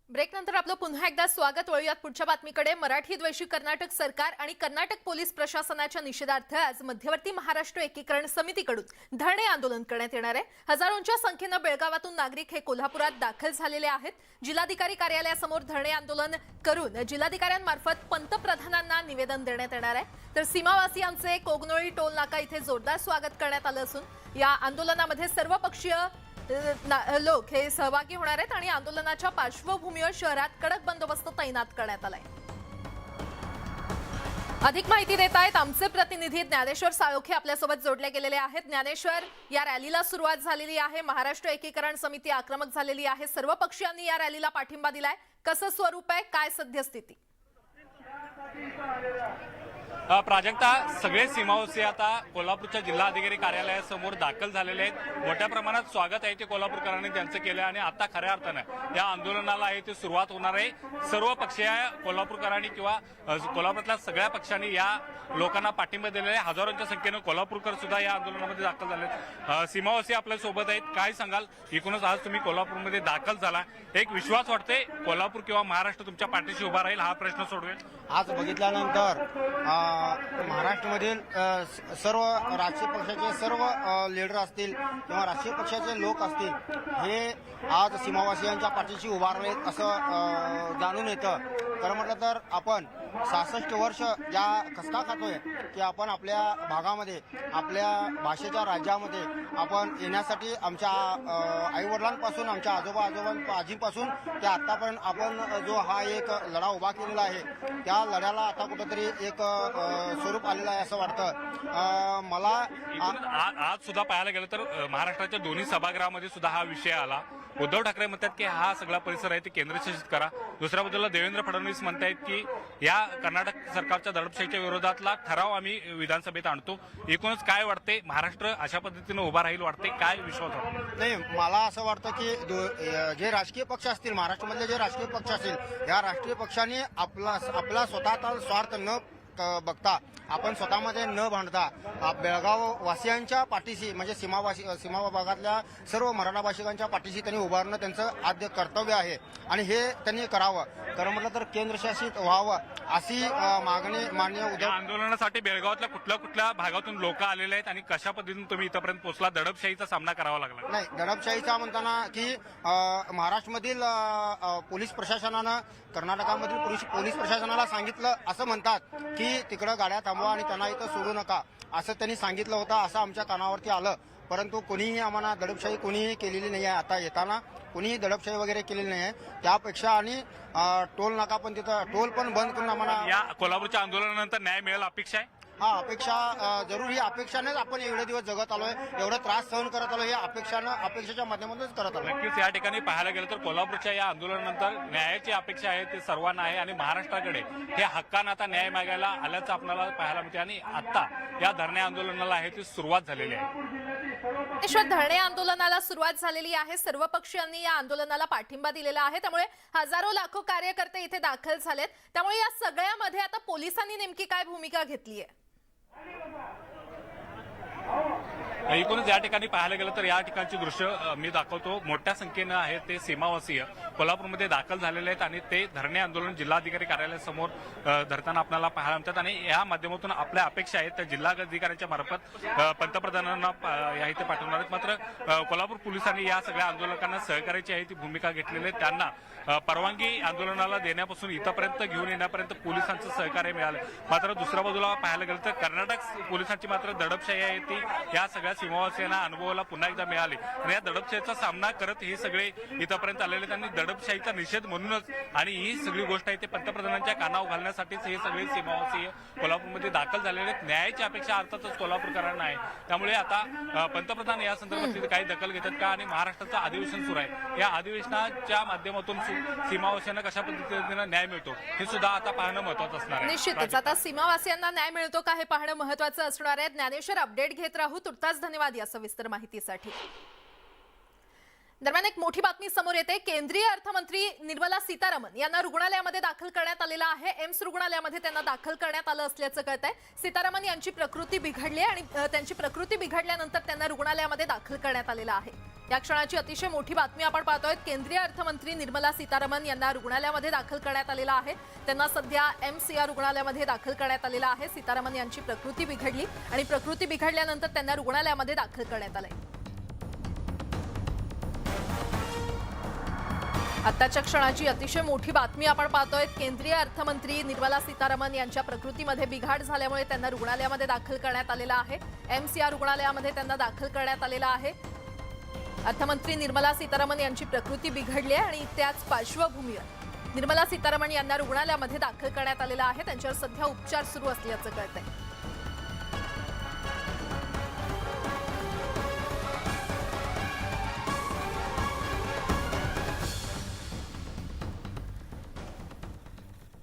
S1: ब्रेक नंतर आपलं पुन्हा एकदा स्वागत। वळूयात पुढच्या बातमीकडे। मराठी द्वेषी कर्नाटक सरकार आणि कर्नाटक पोलीस प्रशासनाच्या निषेधार्थ आज मध्यवर्ती महाराष्ट्र एकीकरण समितीकडून धरणे आंदोलन करण्यात येणार आहे। हजारोंच्या संख्येने बेळगावातून नागरिक हे कोल्हापुरात दाखल झालेले आहेत। जिल्हाधिकारी कार्यालयासमोर धरणे आंदोलन करून जिल्हाधिकाऱ्यांमार्फत पंतप्रधानांना निवेदन देण्यात येणार आहे। तर सीमावासियांचे कोगनोळी टोल नाका इथे जोरदार स्वागत करण्यात आलं असून या आंदोलनामध्ये सर्वपक्षीय लोक हे सहभागी होणार आहेत आणि आंदोलनाच्या पार्श्वभूमीवर शहरात कडक बंदोबस्त तैनात करण्यात आलाय। अधिक माहिती देत आहेत आमचे प्रतिनिधी ज्ञानेश्वर साळोखे आपल्यासोबत जोडले गेलेले आहेत। ज्ञानेश्वर, या रॅलीला सुरुवात झालेली आहे। महाराष्ट्र एकीकरण समिती आक्रमक झालेली आहे। सर्व पक्षीयांनी या रॅलीला पाठिंबा दिलाय। कसं स्वरूप आहे, काय सद्यस्थिती?
S5: प्राजक्ता, सगळे सीमावासी आता कोल्हापूरच्या जिल्हाधिकारी कार्यालयासमोर दाखल झालेले आहेत। मोठ्या प्रमाणात स्वागत आहे ते कोल्हापूरकरांनी त्यांचं केलं आणि आता खऱ्या अर्थानं या आंदोलनाला आहे ते सुरुवात होणार आहे। सर्व पक्षीय कोल्हापूरकरांनी किंवा कोल्हापुरातल्या सगळ्या पक्षांनी या लोकांना पाठिंबा दिलेला आहे। हजारोंच्या संख्येनं कोल्हापूरकर सुद्धा या आंदोलनामध्ये दाखल झाले आहेत। सीमावासी आपल्या सोबत आहेत, काय सांगाल? एकूणच आज तुम्ही कोल्हापूरमध्ये दाखल झाला, एक विश्वास वाटते कोल्हापूर किंवा महाराष्ट्र तुमच्या पाठीशी उभा राहील, हा प्रश्न सोडवेल?
S12: आज बघितल्यानंतर महाराष्ट्रामधील सर्व राजकीय पक्षाचे सर्व लीडर असतील किंवा राजकीय पक्षाचे लोक असतील, हे आज सीमावासियांच्या पाठीशी उभा राहिलेत असं जाणून येतं। खरं म्हटलं तर आपण 66 वर्ष ज्या कष्टा खातोय की आपण आपल्या भागामध्ये आपल्या भाषेच्या राज्यामध्ये आपण येण्यासाठी आमच्या आईवडिलांपासून आमच्या आजीपासून ते आतापर्यंत आपण जो हा एक लढा उभा केलेला आहे, त्या लढ्याला आता कुठेतरी एक स्वरूप आलेलं आहे असं वाटतं मला।
S5: आज सुद्धा पाहायला गेलं तर महाराष्ट्राच्या दोन्ही सभागृहामध्ये सुद्धा हा विषय आला। उद्धव ठाकरे म्हणतात की हा सगळा परिसर आहे ते केंद्रशासित करा। दुसऱ्या बाजूला देवेंद्र फडणवीस म्हणतायत की या कर्नाटक सरकारच्या दडपशाहीच्या विरोधातला ठराव आम्ही विधानसभेत आणतो। एकूणच काय वाटते, महाराष्ट्र अशा पद्धतीनं उभा राहील वाटते, काय विश्वास वाटतो?
S12: नाही, मला असं वाटतं की जे राजकीय पक्ष असतील, महाराष्ट्रामधले जे राजकीय पक्ष असतील, या राजकीय पक्षांनी आपला स्वतःचा स्वार्थ न बघता, आपण स्वतःमध्ये न भांडता बेळगाव वासियांच्या पाठीशी म्हणजे सीमा भागातल्या सर्व मराठा भाषिकांच्या पाठीशी त्यांनी उभारणं त्यांचं आद्य कर्तव्य आहे आणि हे त्यांनी करावं। खरं म्हटलं तर केंद्रशासित व्हावं अशी मागणी माननीय उद्धव।
S5: आंदोलनासाठी बेळगावातल्या कुठल्या भागातून लोक आलेले आहेत आणि कशा पद्धतीने तुम्ही इथपर्यंत पोहोचला? दडपशाहीचा सामना करावा लागला?
S12: नाही, दडपशाहीचा म्हणताना की महाराष्ट्रामधील पोलीस प्रशासनानं कर्नाटकामधील पोलीस प्रशासनाला सांगितलं, असं म्हणतात की तिकडं गाड्या थांबवा आणि त्यांना इथं सोडू नका, असं त्यांनी सांगितलं होतं, असं आमच्या कानावरती आलं। परंतु कोणीही आम्हाला दडपशाही कोणीही केलेली नाही आहे। आता येताना कोणीही दडपशाही वगैरे केलेली नाही आहे। त्यापेक्षा आणि टोल नाका पण तिथं टोल पण बंद करून आम्हाला
S5: या कोल्हापूरच्या आंदोलनानंतर न्याय मिळेल अपेक्षा आहे?
S12: हा, अपेक्षा जरूर, अपेक्षानेच आपण एवढे दिवस जगत आलोय, एवढा त्रास सहन करत आलोय, हे अपेक्षेच्या माध्यमातूनच करत आलोय।
S5: नक्कीच या ठिकाणी पाहायला गेलं तर कोल्हापूरच्या या आंदोलनानंतर न्यायाची अपेक्षा आहे ते सर्वांना आहे आणि महाराष्ट्राकडे हे हक्कानं आता न्याय मागायला आल्याचं आपल्याला पाहायला मिळते आणि आता या धरणे आंदोलनाला आहे ती सुरुवात झालेली आहे।
S1: धरणे आंदोलनाला सुरुवात झालेली आहे। सर्व पक्षीयांनी या आंदोलनाला पाठिंबा दिलेला आहे, त्यामुळे हजारो लाखो कार्यकर्ते इथे दाखल झालेत। त्यामुळे या सगळ्यामध्ये आता पोलिसांनी नेमकी काय भूमिका घेतली आहे?
S5: एकूणच या ठिकाणी पाहायला गेलं तर या ठिकाणची दृश्य मी दाखवतो. मोठ्या संख्येनं आहे ते सीमावासीय कोल्हापूरमध्ये दाखल झालेले आहेत आणि ते धरणे आंदोलन जिल्हाधिकारी कार्यालयासमोर धरताना आपल्याला पाहायला मिळतात आणि या माध्यमातून आपल्या अपेक्षा आहेत त्या जिल्हाधिकाऱ्यांच्या मार्फत पंतप्रधानांना या इथे पाठवणार आहेत. मात्र कोल्हापूर पोलिसांनी या सगळ्या आंदोलकांना सहकार्याची आहे ती भूमिका घेतलेली आहे. त्यांना परवानगी आंदोलनाला देण्यापासून इथपर्यंत घेऊन येण्यापर्यंत पोलिसांचं सहकार्य मिळालं. मात्र दुसऱ्या बाजूला पाहायला गेलं तर कर्नाटक पोलिसांची मात्र दडपशाही आहे ती या सगळ्या सीमावासियांना अनुभवाला पुन्हा एकदा मिळाली आणि या दडपशाहीचा सामना करत हे सगळे इथपर्यंत आलेले. त्यांनी दडपशाहीचा निषेध म्हणूनच आणि ही सगळी गोष्ट आहे ते पंतप्रधानांच्या कानावर घालण्यासाठीच हे सगळे सीमावासीय कोल्हापूरमध्ये दाखल झालेले आहेत. न्यायाची अपेक्षा अर्थातच कोल्हापूरकरांना आहे. त्यामुळे आता पंतप्रधान या संदर्भात काही दखल घेतात का आणि महाराष्ट्राचं अधिवेशन सुरू आहे या अधिवेशनाच्या माध्यमातून सीमावासियांना कशा पद्धतीने न्याय मिळतो हे सुद्धा आता पाहणं महत्वाचं असणार आहे.
S1: निश्चितच आता सीमावासियांना न्याय मिळतो का हे पाहणं महत्वाचं असणार आहे. ज्ञानेश्वर, अपडेट घेत राहू. तुर्तास धन्यवाद या सविस्तर माहितीसाठी. दरम्यान एक मोठी बातमी समोर येते. केंद्रीय अर्थमंत्री निर्मला सीतारामन यांना रुग्णालयामध्ये दाखल करण्यात आलेला आहे. एम्स रुग्णालयामध्ये त्यांना दाखल करण्यात आलं असल्याचं कळतंय. सीतारामन यांची प्रकृती बिघडली आणि त्यांची प्रकृती बिघडल्यानंतर त्यांना रुग्णालयामध्ये दाखल करण्यात आलेलं आहे. या क्षणाची अतिशय मोठी बातमी आपण पाहतोय. केंद्रीय अर्थमंत्री निर्मला सीतारामन यांना रुग्णालयामध्ये दाखल करण्यात आलेलं आहे. त्यांना सध्या एम्स या रुग्णालयामध्ये दाखल करण्यात आलेलं आहे. सीतारामन यांची प्रकृती बिघडली आणि प्रकृती बिघडल्यानंतर त्यांना रुग्णालयामध्ये दाखल करण्यात आलंय. आताच्या क्षणाची अतिशय मोठी बातमी आपण पाहतोय. केंद्रीय अर्थमंत्री निर्मला सीतारामन यांच्या प्रकृतीमध्ये बिघाड झाल्यामुळे त्यांना रुग्णालयामध्ये दाखल करण्यात आलेलं आहे. एम्स या रुग्णालयामध्ये त्यांना दाखल करण्यात आलेलं आहे. अर्थमंत्री निर्मला सीतारामन यांची प्रकृती बिघडली आहे आणि त्याच पार्श्वभूमीवर निर्मला सीतारामन यांना रुग्णालयामध्ये दाखल करण्यात आलेलं आहे. त्यांच्यावर सध्या उपचार सुरू असल्याचं कळतंय.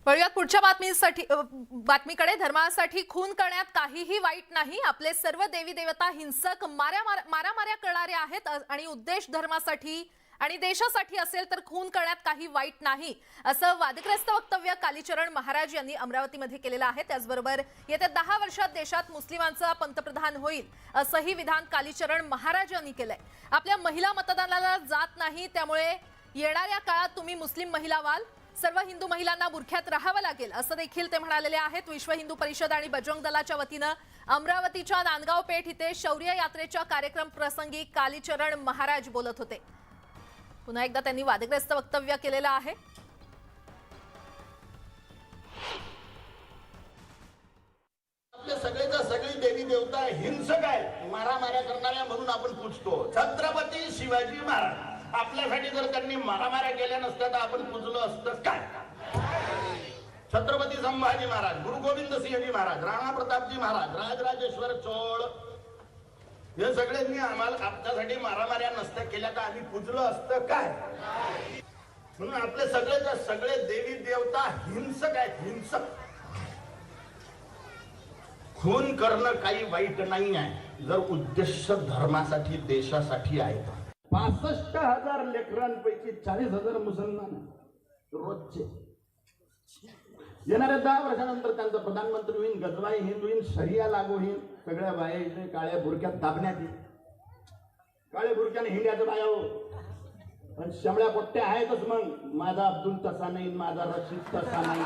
S1: वळूयात पुढच्या बातमीकडे. धर्मासाठी खून करण्यात काहीही वाईट नाही. आपले सर्व देवी देवता हिंसक मारामाऱ्या करणारे आहेत आणि उद्देश धर्मासाठी आणि देशासाठी असेल तर खून करण्यात काही वाईट नाही असं वादग्रस्त वक्तव्य कालीचरण महाराज यांनी अमरावतीमध्ये केलेलं आहे. त्याचबरोबर येत्या 10 वर्षात देशात मुस्लिमांचा पंतप्रधान होईल असंही विधान कालीचरण महाराज यांनी केलंय. आपल्या महिला मतदानाला जात नाही त्यामुळे येणाऱ्या काळात तुम्ही मुस्लिम महिला व्हाल. सर्व हिंदू महिलांना बुरख्यात राहावं लागेल असं देखील ते म्हणालेले आहेत. विश्व हिंदू परिषद आणि बजरंग दलाच्या वतीनं अमरावतीच्या नांदगाव पेठ इथे शौर्य यात्रेच्या कार्यक्रम प्रसंगी कालीचरण महाराज बोलत होते. पुन्हा एकदा त्यांनी वादग्रस्त वक्तव्य केलेलं आहे.
S13: आपल्या सगळेच्या सगळी देवी देवता हिंसक आहे, मारामाऱ्या करणाऱ्या म्हणून आपण पूजतो. छत्रपती शिवाजी महाराज आपल्यासाठी जर त्यांनी मारामाऱ्या केल्या नसत्या तर आपण पूजलो असतं काय? छत्रपती संभाजी महाराज, गुरु गोविंद सिंहजी महाराज, राणा प्रतापजी महाराज, राजराजेश्वर चोळ हे सगळ्यांनी आम्हाला आपल्यासाठी मारामाऱ्या नसत्या केल्या तर आम्ही पूजलो असतं काय? म्हणून आपले सगळेच्या सगळे देवी देवता हिंसक आहेत, हिंसक. खून करणं काही वाईट नाही आहे जर उद्देश धर्मासाठी देशासाठी आहे. 65,000 लेकरांपैकी 40,000 मुसलमान रोजचे. येणाऱ्या 10 वर्षानंतर त्यांचा प्रधानमंत्री होईल, गजवाई हिंद होईल, शरिया लागू होईल. सगळ्या बाया इथे काळ्या बुरक्यात दाबण्यात येईल. काळ्या बुरक्याने हिंड्याचं बाया हो पण शमळ्या पोट्ट्या आहेतच. मग माझा अब्दुल तसा नाही, माझा रशीद तसा नाही.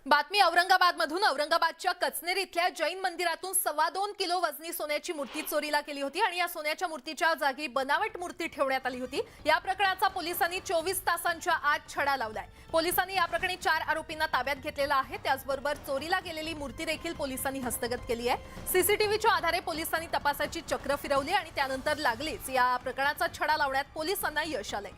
S1: बातमी औरंगाबादमधून. औरंगाबादच्या कचनेर इथल्या जैन मंदिरातून 2.25 किलो वजनी सोन्याची मूर्ती चोरीला गेली होती आणि या सोन्याच्या मूर्तीच्या जागी बनावट मूर्ती ठेवण्यात आली होती. या प्रकरणाचा पोलिसांनी 24 तासांच्या आत छडा लावलाय. पोलिसांनी या प्रकरणी 4 आरोपींना ताब्यात घेतलेलं आहे. त्याचबरोबर चोरीला गेलेली मूर्ती देखील पोलिसांनी हस्तगत केली आहे. सीसीटीव्हीच्या आधारे पोलिसांनी तपासाची चक्र फिरवली आणि त्यानंतर लागलीच या प्रकरणाचा छडा लावण्यात पोलिसांना यश आलंय.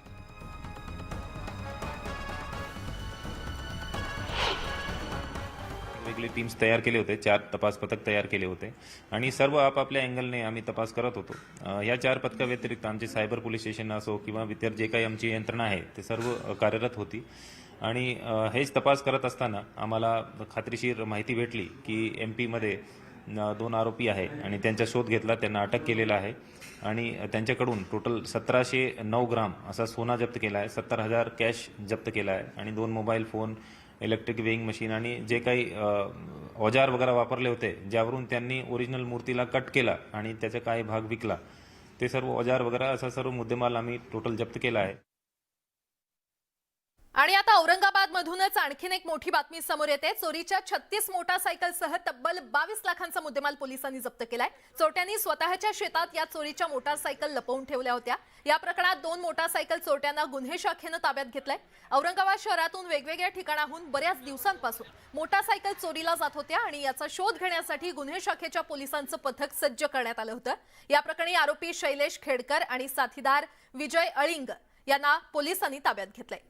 S14: वेगवेगळे टीम्स तयार केले होते, 4 तपास पथक तयार केले होते आणि सर्व आपापल्या अँगलने आम्ही तपास करत होतो. या 4 पथकाव्यतिरिक्त आमचे सायबर पोलीस स्टेशन असो किंवा इतर जे काही आमची यंत्रणा आहे ते सर्व कार्यरत होती आणि हेच तपास करत असताना आम्हाला खात्रीशीर माहिती भेटली की MP मध्ये 2 आरोपी आहे आणि त्यांचा शोध घेतला. त्यांना अटक केलेला आहे आणि त्यांच्याकडून टोटल 1709 ग्राम असा सोना जप्त केला आहे, 70,000 कॅश जप्त केला आहे आणि 2 mobile phone, electric weighing machine आणि जे काही औजार वगैरे वापरले होते, ज्यावरून त्यांनी ओरिजिनल मूर्तीला कट केला आणि त्याचा काही भाग विकला. ते सर्व औजार वगैरे असा सर्व मुद्देमाल आम्ही टोटल जप्त केला आहे.
S1: आणि आता औरंगाबाद मधूनच आणखीन एक मोठी बातमी समोर येते. चोरीच्या 36 मोटारसायकलसह तब्बल 22 लाखांचा मुद्देमाल पोलिसांनी जप्त केलाय. चोरट्यांनी स्वतःच्या शेतात या चोरीच्या मोटारसायकल लपवून ठेवल्या होत्या. या प्रकरणात 2 मोटारसायकल चोरट्यांना गुन्हे शाखेनं ताब्यात घेतलंय. औरंगाबाद शहरातून वेगवेगळ्या ठिकाणाहून बऱ्याच दिवसांपासून मोटारसायकल चोरीला जात होत्या आणि याचा शोध घेण्यासाठी गुन्हे शाखेच्या पोलिसांचं पथक सज्ज करण्यात आलं होतं. या प्रकरणी आरोपी शैलेश खेडकर आणि साथीदार विजय अळिंग यांना पोलिसांनी ताब्यात घेतलंय.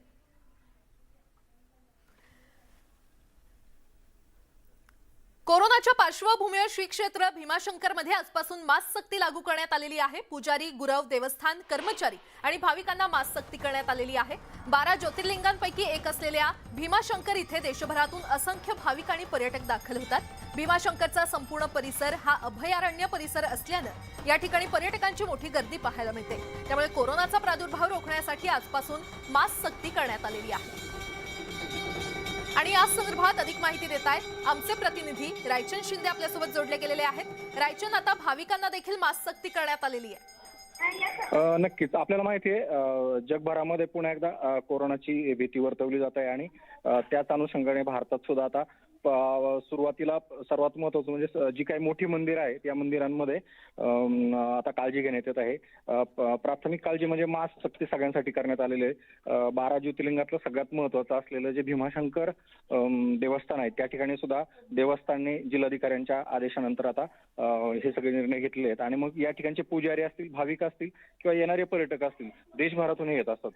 S1: कोरोनाच्या पार्श्वभूमीवर श्री क्षेत्र भीमाशंकरमध्ये आजपासून मास्क सक्ती लागू करण्यात आलेली आहे. पुजारी, गुरव, देवस्थान कर्मचारी आणि भाविकांना मास्क सक्ती करण्यात आलेली आहे. 12 ज्योतिर्लिंगांपैकी एक असलेल्या भीमाशंकर इथे देशभरातून असंख्य भाविक आणि पर्यटक दाखल होतात. भीमाशंकरचा संपूर्ण परिसर हा अभयारण्य परिसर असल्यानं या ठिकाणी पर्यटकांची मोठी गर्दी पाहायला मिळते. त्यामुळे कोरोनाचा प्रादुर्भाव रोखण्यासाठी आजपासून मास्क सक्ती करण्यात आलेली आहे. आणि या संदर्भात अधिक माहिती देत आहेत आमचे प्रतिनिधी रायचंद शिंदे आपल्यासोबत जोडले गेलेले आहेत. रायचंद, आता भाविकांना देखील मास्क सक्ती करण्यात आलेली आहे.
S15: नक्कीच आपल्याला माहिती आहे जगभरामध्ये पुन्हा एकदा कोरोनाची भीती वर्तवली जात आहे आणि त्याच अनुषंगाने भारतात सुद्धा आता सुरुवातीला सर्वात महत्वाचं म्हणजे जी काही मोठी मंदिरं आहेत या मंदिरांमध्ये आता काळजी घेण्यात येत आहे. प्राथमिक काळजी म्हणजे मास्क सक्ती सगळ्यांसाठी करण्यात आलेली आहे. 12 ज्योतिर्लिंगातलं सगळ्यात महत्वाचं असलेलं जे भीमाशंकर देवस्थान आहे त्या ठिकाणी सुद्धा देवस्थानने जिल्हाधिकाऱ्यांच्या आदेशानंतर आता हे सगळे निर्णय घेतलेले आहेत. आणि मग या ठिकाणचे पुजारी असतील, भाविक असतील किंवा येणारे पर्यटक असतील, देशभरातून येत असतात.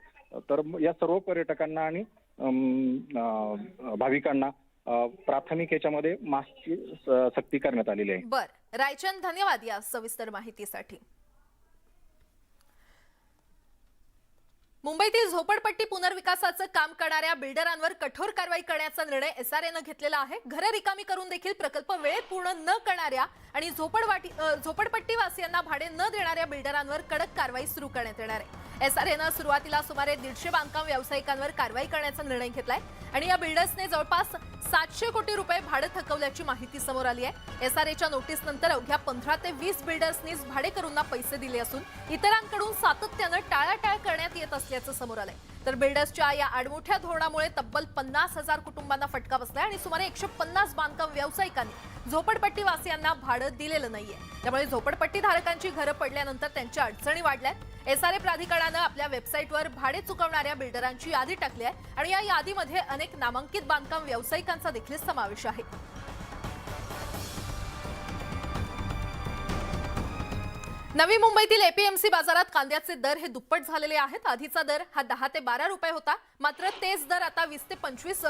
S15: तर या सर्व पर्यटकांना आणि भाविकांना प्राथमिक याच्यामध्ये मास्कची सक्ती करण्यात आलेली आहे.
S1: बर रायचंद, धन्यवाद या सविस्तर माहितीसाठी. मुंबईतील झोपडपट्टी पुनर्विकासाचं काम करणाऱ्या बिल्डरांवर कठोर कारवाई करण्याचा निर्णय SRAनं घेतलेला आहे. घरं रिकामी करून देखील प्रकल्प वेळेत पूर्ण न करणाऱ्या आणि झोपडपट्टी वासियांना भाडे न देणाऱ्या बिल्डरांवर कडक कारवाई सुरू करण्यात येणार आहे. SRAनं सुरुवातीला सुमारे 150 बांधकाम व्यावसायिकांवर कारवाई करण्याचा निर्णय घेतलाय आणि या बिल्डर्सने जवळपास 700 कोटी रुपये भाडे थकवल्याची माहिती समोर आली आहे. SRAच्या नोटीसनंतर अवघ्या 15 ते 20 बिल्डर्सनीच भाडेकरूंना पैसे दिले असून इतरांकडून सातत्यानं टाळाटाळ करण्यात येत असल्याचं समोर आलंय. तर बिल्डर्सच्या या आडमुठ्या धोरणामुळे तब्बल 50,000 कुटुंबांना फटका बसलाय आणि सुमारे 150 बांधकाम व्यावसायिकांनी झोपडपट्टी वासियांना भाडं दिलेलं नाहीये. त्यामुळे झोपडपट्टी धारकांची घरं पडल्यानंतर त्यांच्या अडचणी वाढल्यात. SRA प्राधिकरणानं आपल्या वेबसाईटवर भाडे चुकवणाऱ्या बिल्डरांची यादी टाकली आहे आणि या यादीमध्ये अनेक नामांकित बांधकाम व्यावसायिकांचा देखील समावेश आहे. नवी मुंबईतील APMC बाजारात कांद्याचे दर हे दुप्पट झालेले आहेत. आधीचा दर हा 10 ते 12 रुपये होता, मात्र तेच दर आता 20 ते 25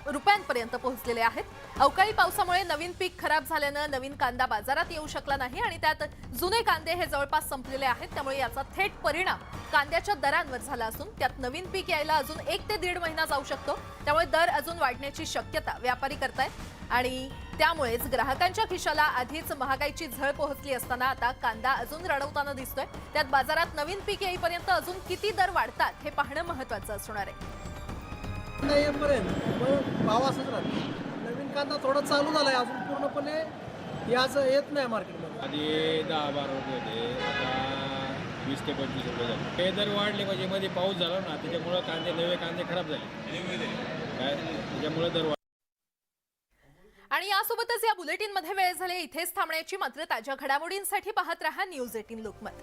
S1: रुपयांपर्यंत पोहोचलेले आहेत. अवकाळी पावसामुळे नवीन पीक खराब झाल्यानं नवीन कांदा बाजारात येऊ शकला नाही आणि त्यात जुने कांदे हे जवळपास संपलेले आहेत. त्यामुळे याचा थेट परिणाम कांद्याच्या दरांवर झाला असून त्यात नवीन पीक यायला अजून 1 ते 1.5 महिना जाऊ शकतो. त्यामुळे दर अजून वाढण्याची शक्यता व्यापारी करतायत आणि त्यामुळेच ग्राहकांच्या खिशाला आधीच महागाईची झळ पोहोचली असताना आता कांदा अजून रडवताना दिसतोय. त्यात बाजारात नवीन पीक येईपर्यंत अजून किती दर वाढतात हे पाहणं महत्त्वाचं असणार आहे.
S10: भाव असंच राहतो. नवीन कांदा थोडा चालू झालाय, अजून पूर्णपणे याच येत नाही मार्केटमध्ये.
S6: आधी 10-12 रुपये होते, आता 20 ते 25 रुपये झाले. हे दर वाढले म्हणजे मध्ये पाऊस झाला ना, त्याच्यामुळे नवे कांदे खराब झाले, त्याच्यामुळे दर.
S1: आणि यासोबतच या बुलेटिनमध्ये वेळ झाली इथेच थांबण्याची. मात्र ताज्या घडामोडींसाठी पाहत रहा न्यूज 18 लोकमत.